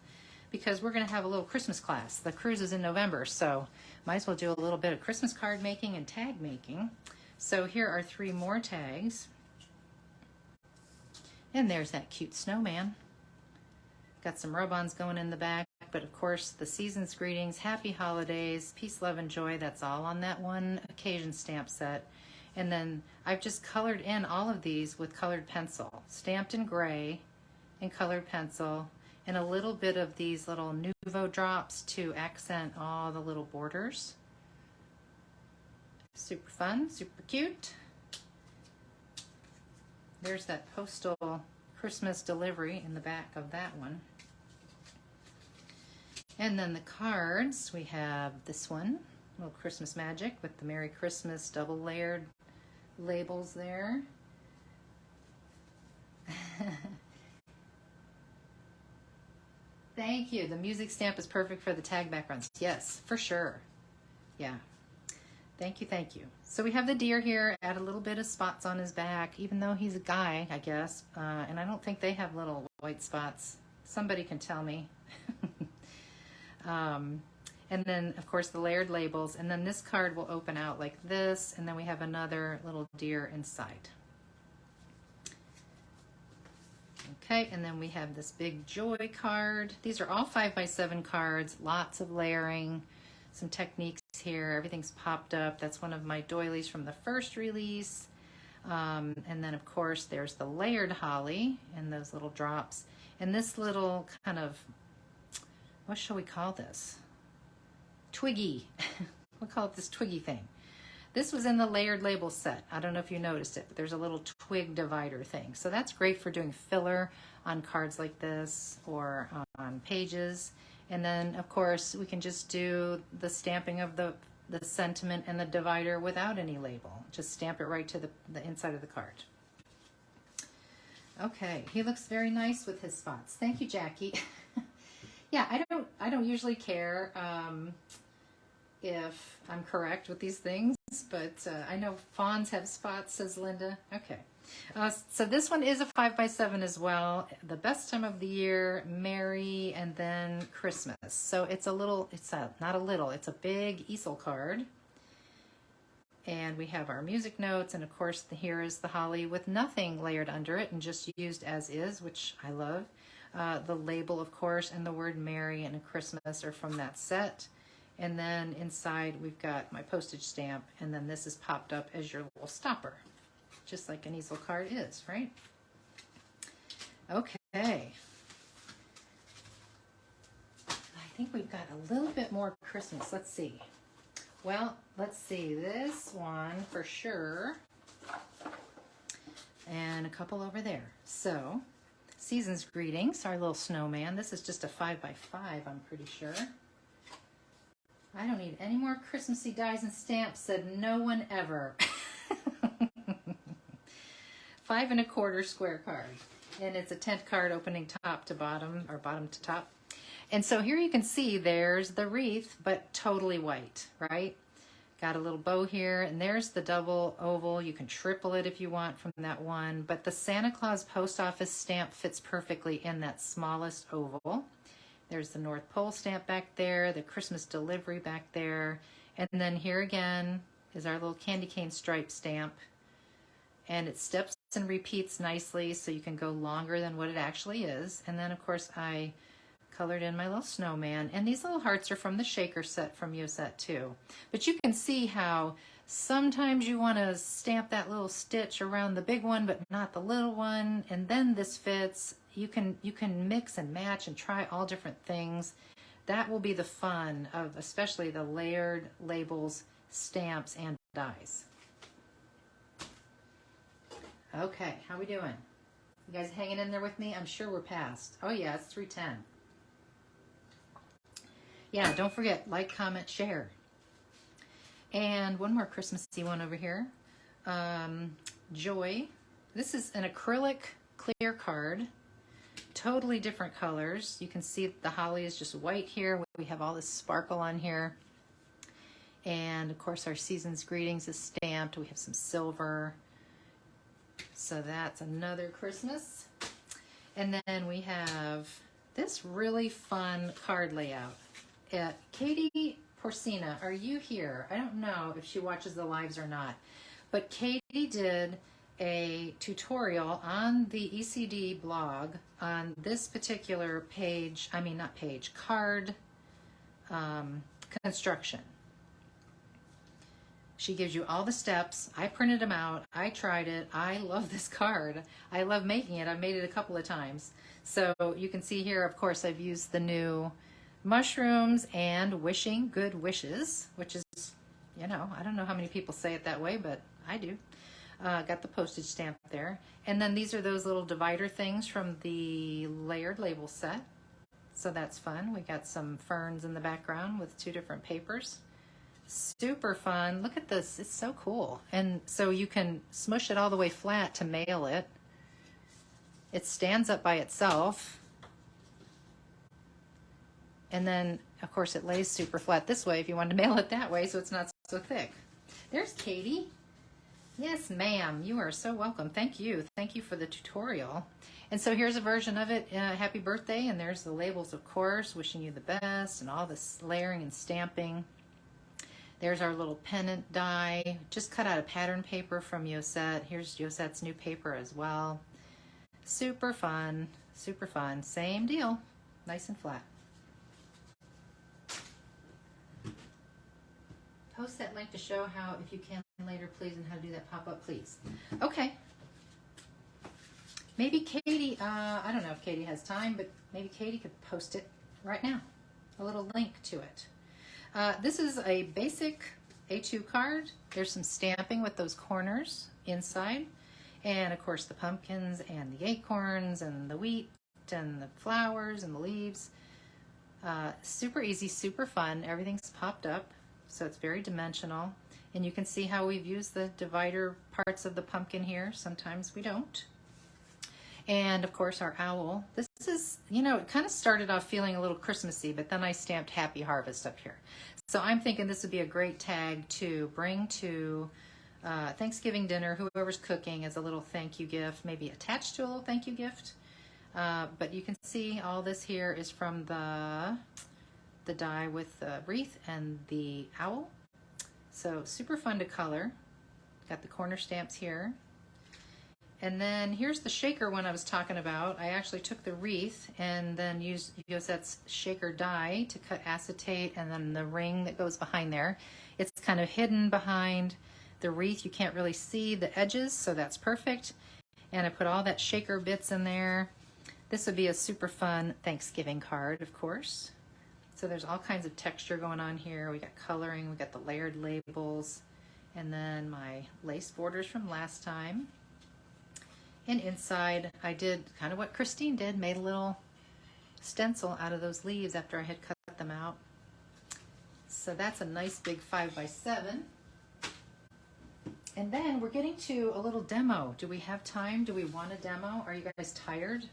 because we're going to have a little Christmas class. The cruise is in November, so might as well do a little bit of Christmas card making and tag making. So here are 3 more tags. And there's that cute snowman. Got some rub-ons going in the back. But of course, the season's greetings, happy holidays, peace, love, and joy. That's all on that one occasion stamp set. And then I've just colored in all of these with colored pencil, stamped in gray and colored pencil, and a little bit of these little Nuvo drops to accent all the little borders. Super fun, super cute. There's that postal Christmas delivery in the back of that one. And then the cards, we have this one, little Christmas magic with the Merry Christmas double layered labels there. Thank you. The music stamp is perfect for the tag backgrounds. Yes, for sure. Yeah. Thank you, thank you. So we have the deer here, add a little bit of spots on his back, even though he's a guy, I guess. And I don't think they have little white spots. Somebody can tell me. And then, of course, the layered labels. And then this card will open out like this. And then we have another little deer inside. Okay, and then we have this big joy card. These are all 5x7 cards, lots of layering, some techniques here. Everything's popped up. That's one of my doilies from the first release. And then, of course, there's the layered holly and those little drops. And this little kind of, what shall we call this? Twiggy. We'll call it this twiggy thing. This was in the layered label set. I don't know if you noticed it, but there's a little twig divider thing. So that's great for doing filler on cards like this or on pages. And then, of course, we can just do the stamping of the sentiment and the divider without any label. Just stamp it right to the inside of the card. Okay, he looks very nice with his spots. Thank you, Jackie. Yeah, I don't usually care if I'm correct with these things, but I know fawns have spots, says Linda. Okay. So this one is a 5x7 as well. The best time of the year, Merry, and then Christmas. So it's a big easel card. And we have our music notes, and of course here is the holly with nothing layered under it and just used as is, which I love. The label, of course, and the word Merry and Christmas are from that set. And then inside we've got my postage stamp, and then this is popped up as your little stopper, just like an easel card is, right? Okay. a little bit more Christmas. Let's see. Well, let's see. This one for sure. And a couple over there. So, Season's Greetings, our little snowman. This is just a 5x5, I'm pretty sure. I don't need any more Christmassy dies and stamps, said no one ever. 5 1/4 square card. And it's a tent card opening top to bottom, or bottom to top. And so here you can see there's the wreath, but totally white, right? Got a little bow here, and there's the double oval. You can triple it if you want from that one, but the Santa Claus post office stamp fits perfectly in that smallest oval. There's the North Pole stamp back there, the Christmas delivery back there, and then here again is our little candy cane stripe stamp, and it steps and repeats nicely, so you can go longer than what it actually is. And then, of course, I colored in my little snowman, and these little hearts are from the shaker set from Yoset too. But you can see how sometimes you want to stamp that little stitch around the big one but not the little one, and then this fits. You can mix and match and try all different things. That will be the fun of especially the layered labels, stamps, and dies. Okay, how we doing? You guys hanging in there with me? I'm sure we're past. Oh yeah, it's 3:10. Yeah, don't forget, like, comment, share. And one more Christmassy one over here. Joy. This is an acrylic clear card. Totally different colors. You can see the holly is just white here. We have all this sparkle on here. And, of course, our Season's Greetings is stamped. We have some silver. So that's another Christmas. And then we have this really fun card layout. Katie Porcina, are you here? I don't know if she watches the lives or not, but Katie did a tutorial on the ECD blog on this particular page, card construction. She gives you all the steps. I printed them out. I tried it. I love this card. I love making it. I've made it a couple of times. So you can see here, of course, I've used the new mushrooms and wishing good wishes, which is, I don't know how many people say it that way, but I do. Got the postage stamp there. And then these are those little divider things from the layered label set. So that's fun. We got some ferns in the background with 2 different papers. Super fun. Look at this. It's so cool. And so you can smush it all the way flat to mail it. It stands up by itself. And then, of course, it lays super flat this way if you wanted to mail it that way so it's not so thick. There's Katie. Yes, ma'am. You are so welcome. Thank you. Thank you for the tutorial. And so here's a version of it. Happy birthday. And there's the labels, of course, wishing you the best and all this layering and stamping. There's our little pennant die. Just cut out of pattern paper from Yoset. Here's Yoset's new paper as well. Super fun. Super fun. Same deal. Nice and flat. Post that link to show how, if you can later, please, and how to do that pop-up, please. Okay. Maybe Katie, I don't know if Katie has time, but maybe Katie could post it right now. A little link to it. This is a basic A2 card. There's some stamping with those corners inside. And, of course, the pumpkins and the acorns and the wheat and the flowers and the leaves. Super easy, super fun. Everything's popped up. So it's very dimensional. And you can see how we've used the divider parts of the pumpkin here. Sometimes we don't. And of course our owl. This is, it kind of started off feeling a little Christmassy, but then I stamped Happy Harvest up here. So I'm thinking this would be a great tag to bring to Thanksgiving dinner, whoever's cooking, as a little thank you gift, maybe attached to a little thank you gift. But you can see all this here is from the die with the wreath and the owl. So super fun to color. Got the corner stamps here. And then here's the shaker one I was talking about. I actually took the wreath and then used Yoset's shaker die to cut acetate, and then the ring that goes behind there. It's kind of hidden behind the wreath. You can't really see the edges, so that's perfect. And I put all that shaker bits in there. This would be a super fun Thanksgiving card, of course. So there's all kinds of texture going on here. We got coloring, we got the layered labels, and then my lace borders from last time. And inside, I did kind of what Christine did, made a little stencil out of those leaves after I had cut them out. So that's a nice big 5x7. And then we're getting to a little demo. Do we have time? Do we want a demo? Are you guys tired?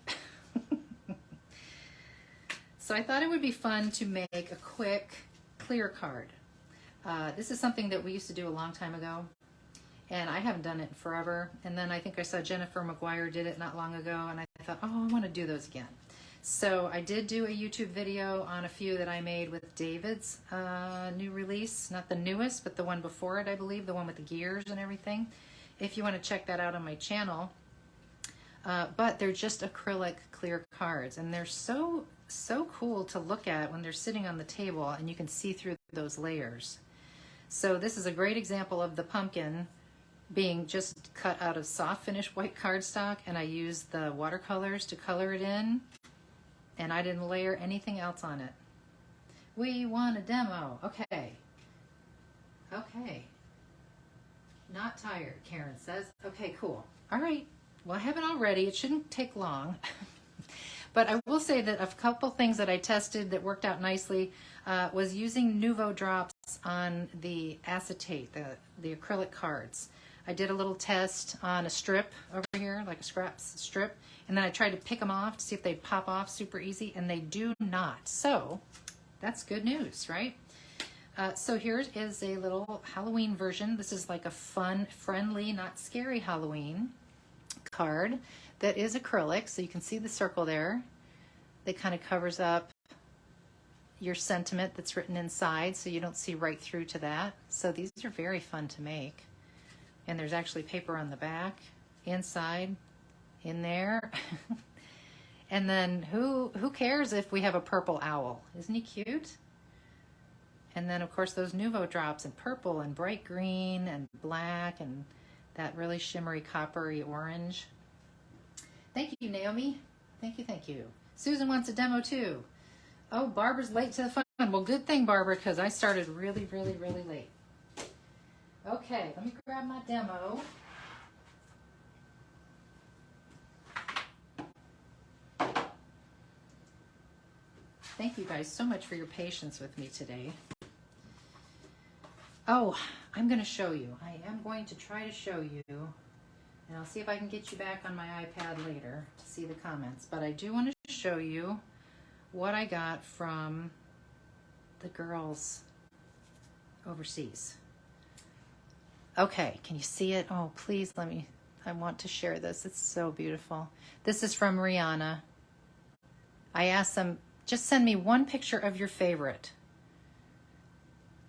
So I thought it would be fun to make a quick clear card. This is something that we used to do a long time ago, and I haven't done it in forever. And then I think I saw Jennifer McGuire did it not long ago, and I thought, oh, I want to do those again. So I did do a YouTube video on a few that I made with David's new release. Not the newest, but the one before it, I believe, the one with the gears and everything. If you want to check that out on my channel. But they're just acrylic clear cards, and they're so cool to look at when they're sitting on the table and you can see through those layers. So this is a great example of the pumpkin being just cut out of soft finish white cardstock, and I used the watercolors to color it in, and I didn't layer anything else on it. We want a demo. Okay. Not tired, Karen says. Okay, cool. All right. Well, I have it all ready. It shouldn't take long. But I will say that a couple things that I tested that worked out nicely was using Nuvo drops on the acetate, the acrylic cards. I did a little test on a strip over here, like a scraps strip, and then I tried to pick them off to see if they'd pop off super easy, and they do not. So that's good news, right? So here is a little Halloween version. This is like a fun, friendly, not scary Halloween card that is acrylic, so you can see the circle there. That kind of covers up your sentiment that's written inside, so you don't see right through to that. So these are very fun to make. And there's actually paper on the back, inside, in there. And then who cares if we have a purple owl? Isn't he cute? And then of course those Nuvo drops in purple and bright green and black and that really shimmery coppery orange. Thank you, Naomi. Thank you. Susan wants a demo too. Oh, Barbara's late to the fun. Well, good thing, Barbara, because I started really late. Okay, let me grab my demo. Thank you guys so much for your patience with me today. Oh, I'm going to show you. I am going to try to show you, and I'll see if I can get you back on my iPad later to see the comments. But I do want to show you what I got from the girls overseas. Okay, can you see it? Oh, please let me, I want to share this. It's so beautiful. This is from Rihanna. I asked them, just send me one picture of your favorite.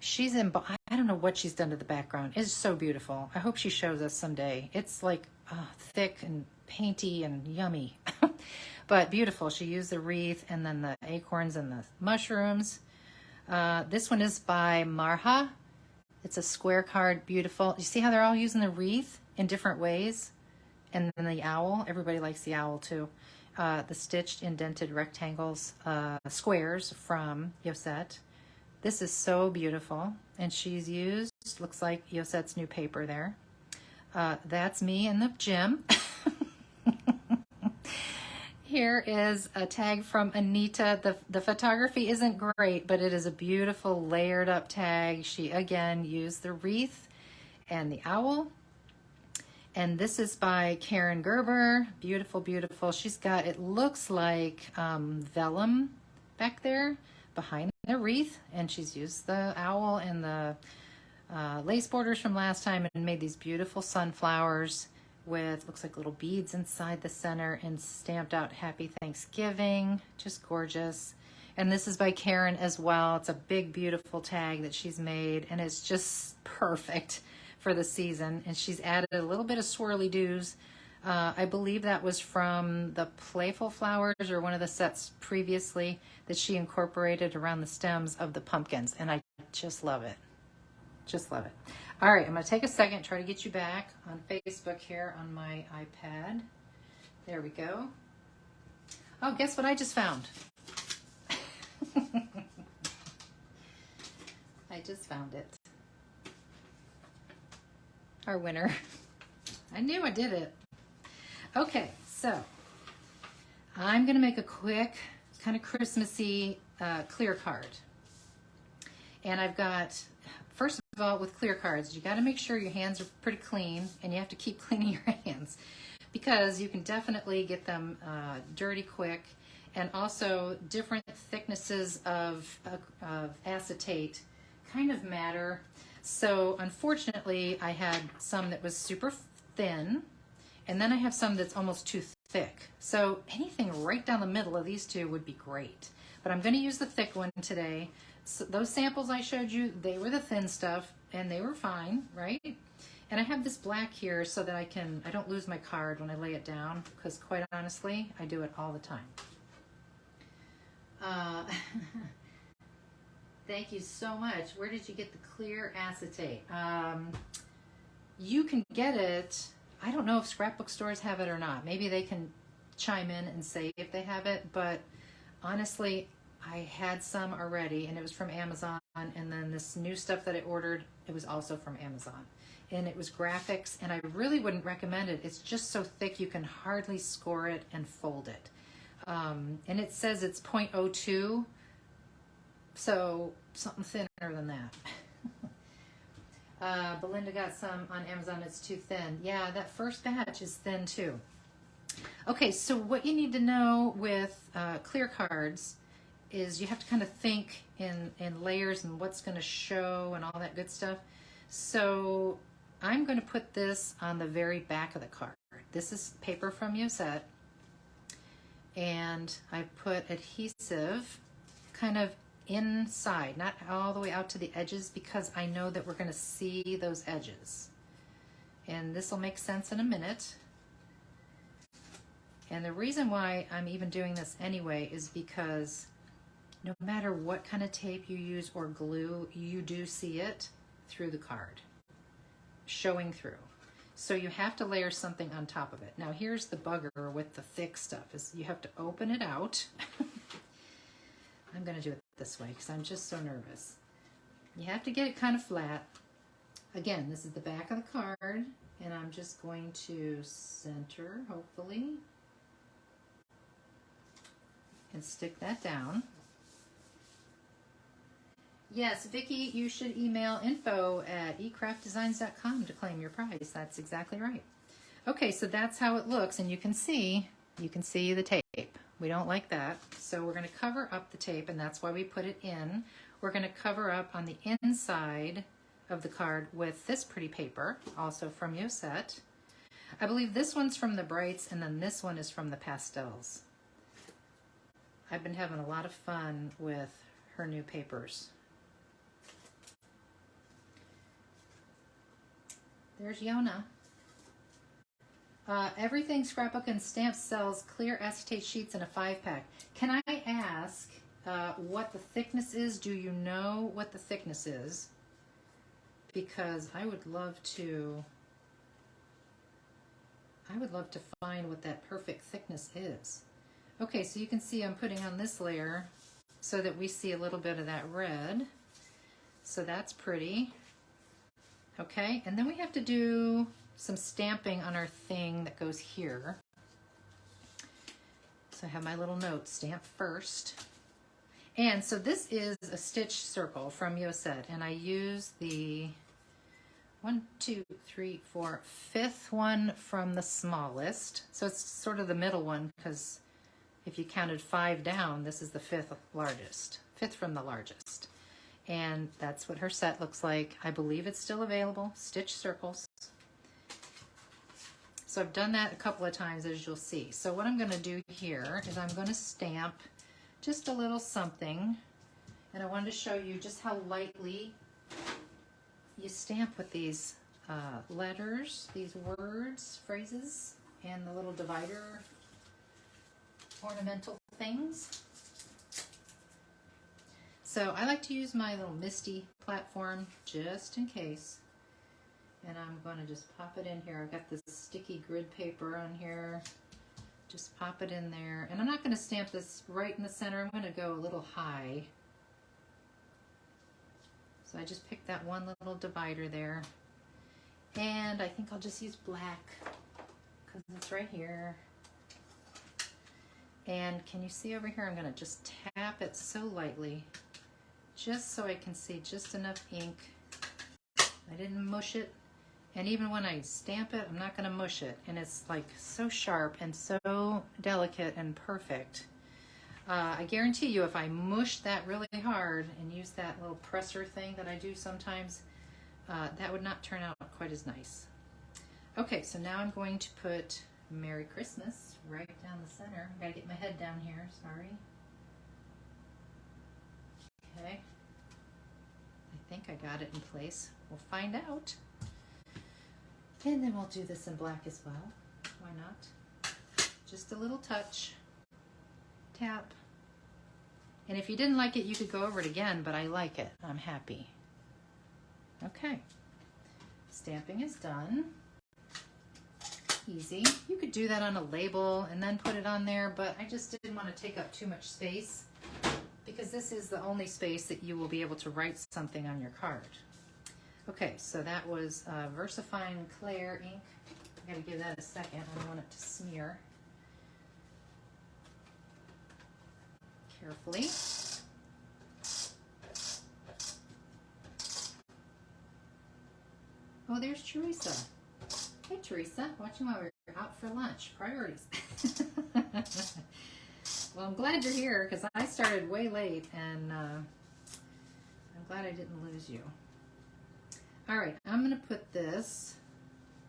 She's in, I don't know what she's done to the background. It's so beautiful. I hope she shows us someday. It's like thick and painty and yummy, but beautiful. She used the wreath and then the acorns and the mushrooms. This one is by Marha. It's a square card, beautiful. You see how they're all using the wreath in different ways? And then the owl, everybody likes the owl too. The stitched indented rectangles, squares from Yosette. This is so beautiful, and she's used, looks like Yosette's new paper there. That's me in the gym. Here is a tag from Anita. The photography isn't great, but it is a beautiful layered up tag. She again used the wreath and the owl. And this is by Karen Gerber. Beautiful, beautiful. She's got, it looks like vellum back there behind the wreath, and she's used the owl and the lace borders from last time and made these beautiful sunflowers with, looks like little beads inside the center, and stamped out Happy Thanksgiving. Just gorgeous. And this is by Karen as well. It's a big, beautiful tag that she's made, and it's just perfect for the season. And she's added a little bit of swirly doos. I believe that was from the Playful Flowers or one of the sets previously that she incorporated around the stems of the pumpkins. And I just love it. Just love it. All right, I'm going to take a second, try to get you back on Facebook here on my iPad. There we go. Oh, guess what I just found? I just found it. Our winner. I knew I did it. Okay, so I'm going to make a quick kind of Christmassy clear card. And I've got, first of all, with clear cards, you got to make sure your hands are pretty clean, and you have to keep cleaning your hands because you can definitely get them dirty quick. And also different thicknesses of acetate kind of matter. So unfortunately, I had some that was super thin, and then I have some that's almost too thick. So anything right down the middle of these two would be great. But I'm going to use the thick one today. So those samples I showed you, they were the thin stuff, and they were fine, right? And I have this black here so that I don't lose my card when I lay it down, because quite honestly, I do it all the time. Thank you so much. Where did you get the clear acetate? You can get it. I don't know if scrapbook stores have it or not. Maybe they can chime in and say if they have it, but honestly, I had some already, and it was from Amazon, and then this new stuff that I ordered, it was also from Amazon. And it was graphics, and I really wouldn't recommend it. It's just so thick you can hardly score it and fold it. And it says it's 0.02, so something thinner than that. Belinda got some on Amazon. It's too thin. Yeah, that first batch is thin too. Okay, so what you need to know with clear cards is you have to kind of think in layers and what's going to show and all that good stuff. So I'm going to put this on the very back of the card. This is paper from Yosette, and I put adhesive kind of inside, not all the way out to the edges, because I know that we're going to see those edges. And this will make sense in a minute. And the reason why I'm even doing this anyway is because no matter what kind of tape you use or glue, you do see it through the card, showing through. So you have to layer something on top of it. Now here's the bugger with the thick stuff, is you have to open it out. I'm going to do it this way because I'm just so nervous. You have to get it kind of flat. Again, this is the back of the card, and I'm just going to center, hopefully, and stick that down. Yes, Vicki, you should email info@ecraftdesigns.com to claim your prize. That's exactly right. Okay, so that's how it looks, and you can see the tape. We don't like that, so we're going to cover up the tape, and that's why we put it in. We're going to cover up on the inside of the card with this pretty paper, also from Yosette. I believe this one's from the Brights, and then this one is from the Pastels. I've been having a lot of fun with her new papers. There's Yona. Everything Scrapbook and Stamps sells clear acetate sheets in a 5-pack. Can I ask what the thickness is? Do you know what the thickness is? Because I would love to find what that perfect thickness is. Okay, so you can see I'm putting on this layer so that we see a little bit of that red. So that's pretty. Okay, and then we have to do some stamping on our thing that goes here. So I have my little note, stamp first. And so this is a stitch circle from Yosette, and I use the 5th one from the smallest. So it's sort of the middle one, because if you counted 5 down, this is the 5th from the largest. And that's what her set looks like. I believe it's still available, stitch circles. So I've done that a couple of times, as you'll see. So what I'm going to do here is I'm going to stamp just a little something. And I wanted to show you just how lightly you stamp with these letters, these words, phrases, and the little divider ornamental things. So I like to use my little Misty platform just in case. And I'm going to just pop it in here. I've got this sticky grid paper on here. Just pop it in there. And I'm not going to stamp this right in the center. I'm going to go a little high So I just picked that one little divider there. And I think I'll just use black because it's right here. And can you see over here? I'm going to just tap it so lightly, just so I can see just enough ink. I didn't mush it. And even when I stamp it, I'm not going to mush it. And it's like so sharp and so delicate and perfect. I guarantee you if I mush that really hard and use that little presser thing that I do sometimes, that would not turn out quite as nice. Okay, so now I'm going to put Merry Christmas right down the center. I gotta get my head down here, sorry. Okay, I think I got it in place. We'll find out. And then we'll do this in black as well. Why not? Just a little touch. Tap. And if you didn't like it, you could go over it again, but I like it. I'm happy. Okay. Stamping is done. Easy. You could do that on a label and then put it on there, but I just didn't want to take up too much space because this is the only space that you will be able to write something on your card. Okay, so that was VersaFine Clair ink. I gotta give that a second. I don't want it to smear. Carefully. Oh, there's Teresa. Hey, Teresa. Watching while we're out for lunch. Priorities. Well, I'm glad you're here because I started way late and I'm glad I didn't lose you. All right, I'm going to put this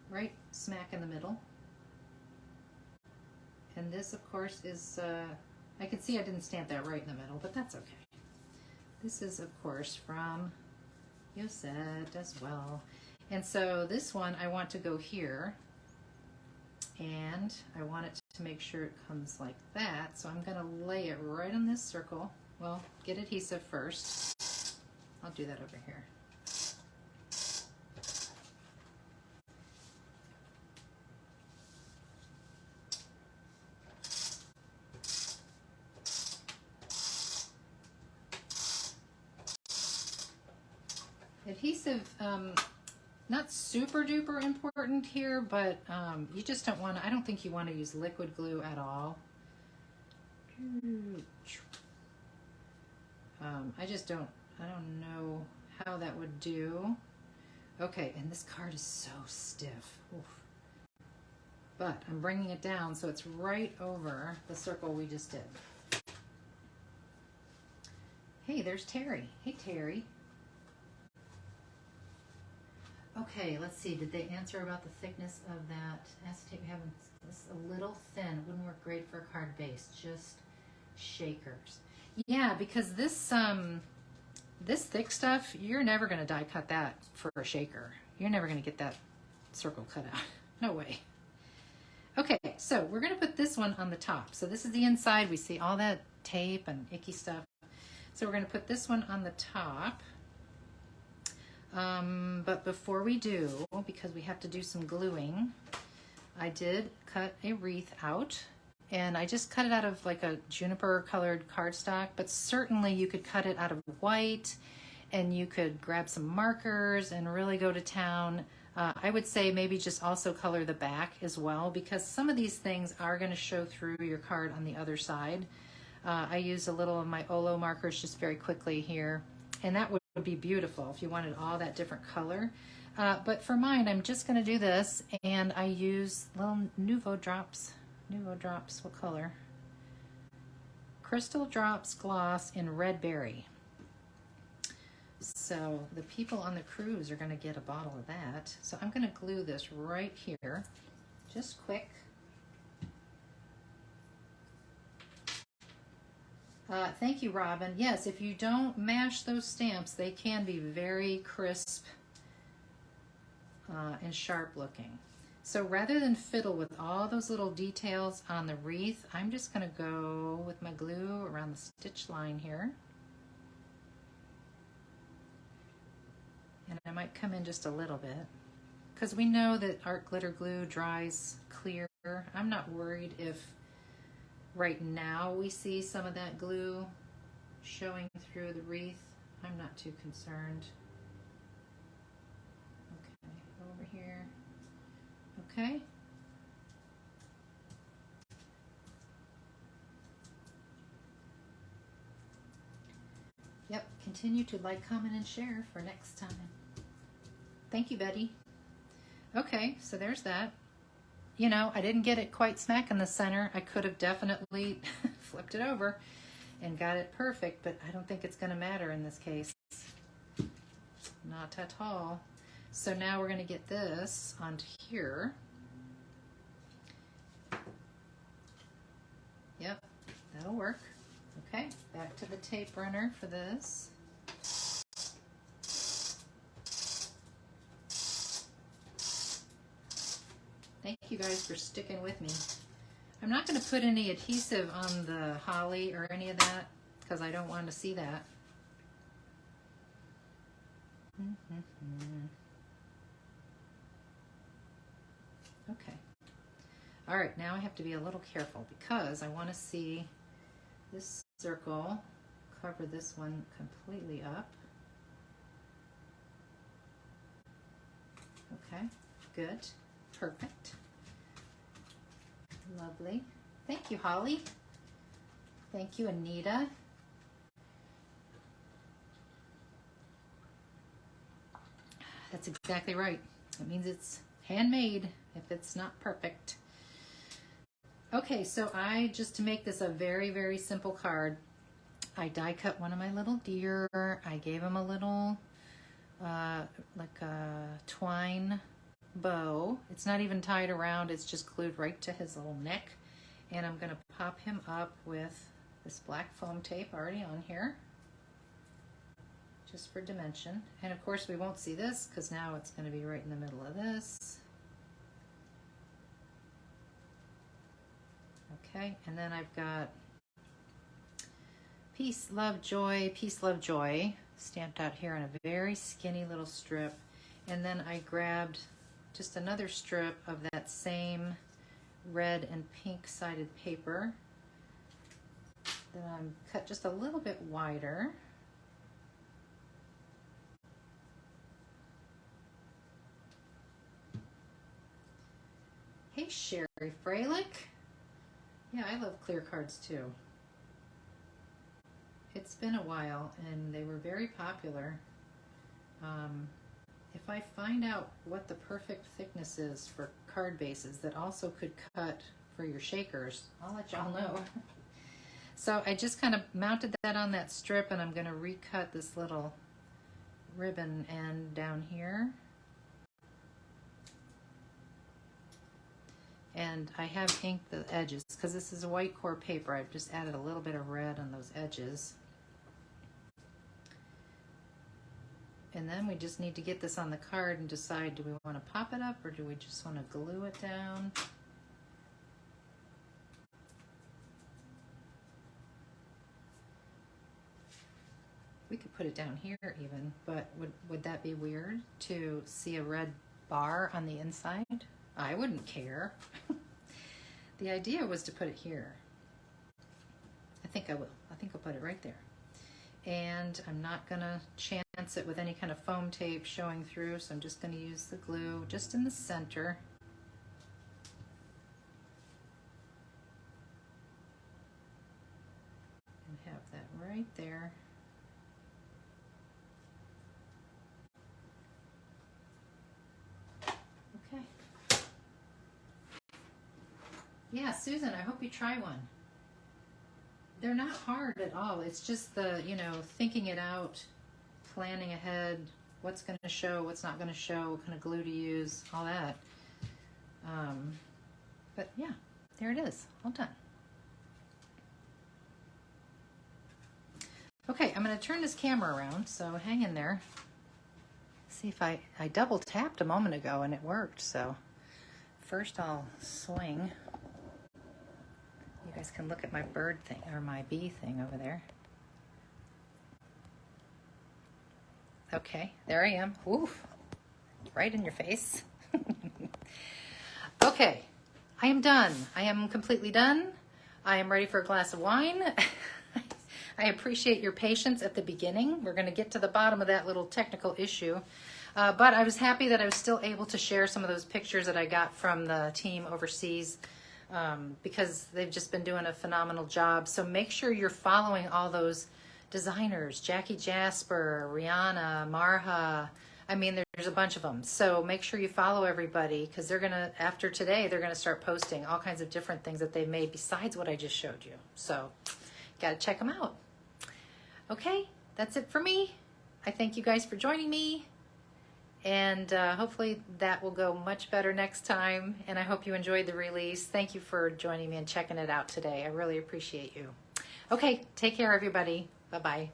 right smack in the middle. And this, of course, is, I can see I didn't stamp that right in the middle, but that's okay. This is, of course, from Yosette as well. And so this one, I want to go here. And I want it to make sure it comes like that. So I'm going to lay it right on this circle. Well, get adhesive first. I'll do that over here. Adhesive, not super duper important here, but you just don't want to, I don't think you want to use liquid glue at all. I don't know how that would do. Okay, and this card is so stiff. Oof. But I'm bringing it down so it's right over the circle we just did. Hey, there's Terry. Hey, Terry. Okay, let's see. Did they answer about the thickness of that acetate? We haven't. It's a little thin. It wouldn't work great for a card base. Just shakers. Yeah, because this this thick stuff, you're never going to die cut that for a shaker. You're never going to get that circle cut out. No way. Okay, so we're going to put this one on the top. So this is the inside. We see all that tape and icky stuff. So we're going to put this one on the top. But before we do, because we have to do some gluing, I did cut a wreath out, and I just cut it out of like a juniper colored cardstock, but certainly you could cut it out of white, and you could grab some markers and really go to town. I would say maybe just also color the back as well, because some of these things are going to show through your card on the other side. I used a little of my Olo markers just very quickly here, and that would be beautiful if you wanted all that different color. But for mine, I'm just going to do this, and I use little Nouveau Drops. Nouveau Drops, what color? Crystal Drops Gloss in Red Berry. So the people on the cruise are going to get a bottle of that. So I'm going to glue this right here, just quick. Thank you, Robin. Yes, if you don't mash those stamps, they can be very crisp and sharp looking. So rather than fiddle with all those little details on the wreath, I'm just going to go with my glue around the stitch line here. And I might come in just a little bit, because we know that art glitter glue dries clear. I'm not worried if right now we see some of that glue showing through the wreath. I'm not too concerned. Okay. Yep, continue to like, comment, and share for next time. Thank you, Betty. Okay, so there's that. You know, I didn't get it quite smack in the center. I could have definitely flipped it over and got it perfect, but I don't think it's going to matter in this case. Not at all. So now we're going to get this onto here. Yep, that'll work. Okay, back to the tape runner for this. Thank you guys for sticking with me. I'm not going to put any adhesive on the holly or any of that because I don't want to see that. Okay. All right, now I have to be a little careful because I want to see this circle cover this one completely up. Okay, good, perfect, lovely. Thank you, Holly. Thank you, Anita. That's exactly right. It means it's handmade if it's not perfect. Okay, so just to make this a very, very simple card, I die cut one of my little deer. I gave him a little, like a twine bow. It's not even tied around, it's just glued right to his little neck. And I'm gonna pop him up with this black foam tape already on here, just for dimension. And of course we won't see this because now it's gonna be right in the middle of this. Okay, and then I've got peace, love, joy, peace, love, joy stamped out here on a very skinny little strip. And then I grabbed just another strip of that same red and pink sided paper that I'm cut just a little bit wider. Hey, Sherry Freilich. Yeah, I love clear cards too. It's been a while and they were very popular. If I find out what the perfect thickness is for card bases that also could cut for your shakers, I'll let y'all know. So I just kind of mounted that on that strip and I'm going to recut this little ribbon end down here. And I have inked the edges because this is a white core paper. I've just added a little bit of red on those edges. And then we just need to get this on the card and decide, do we want to pop it up or do we just want to glue it down? We could put it down here even, but would that be weird to see a red bar on the inside? I wouldn't care. The idea was to put it here. I think I will. I think I'll put it right there. And I'm not going to chance it with any kind of foam tape showing through, so I'm just going to use the glue just in the center. And have that right there. Okay. Yeah, Susan, I hope you try one. They're not hard at all. It's just the, thinking it out, planning ahead, what's going to show, what's not going to show, what kind of glue to use, all that. But yeah, there it is, all done. Okay, I'm going to turn this camera around, so hang in there. See if I double tapped a moment ago and it worked, so first I'll swing. You guys can look at my bird thing, or my bee thing over there. Okay, there I am. Oof, right in your face. Okay, I am done. I am completely done. I am ready for a glass of wine. I appreciate your patience at the beginning. We're going to get to the bottom of that little technical issue. But I was happy that I was still able to share some of those pictures that I got from the team overseas, because they've just been doing a phenomenal job. So make sure you're following all those designers, Jackie Jasper, Rihanna, Marha. I mean, there's a bunch of them. So make sure you follow everybody, because they're going to, after today, they're going to start posting all kinds of different things that they've made besides what I just showed you. So got to check them out. Okay, that's it for me. I thank you guys for joining me. And hopefully that will go much better next time. And I hope you enjoyed the release. Thank you for joining me and checking it out today. I really appreciate you. Okay, take care, everybody. Bye-bye.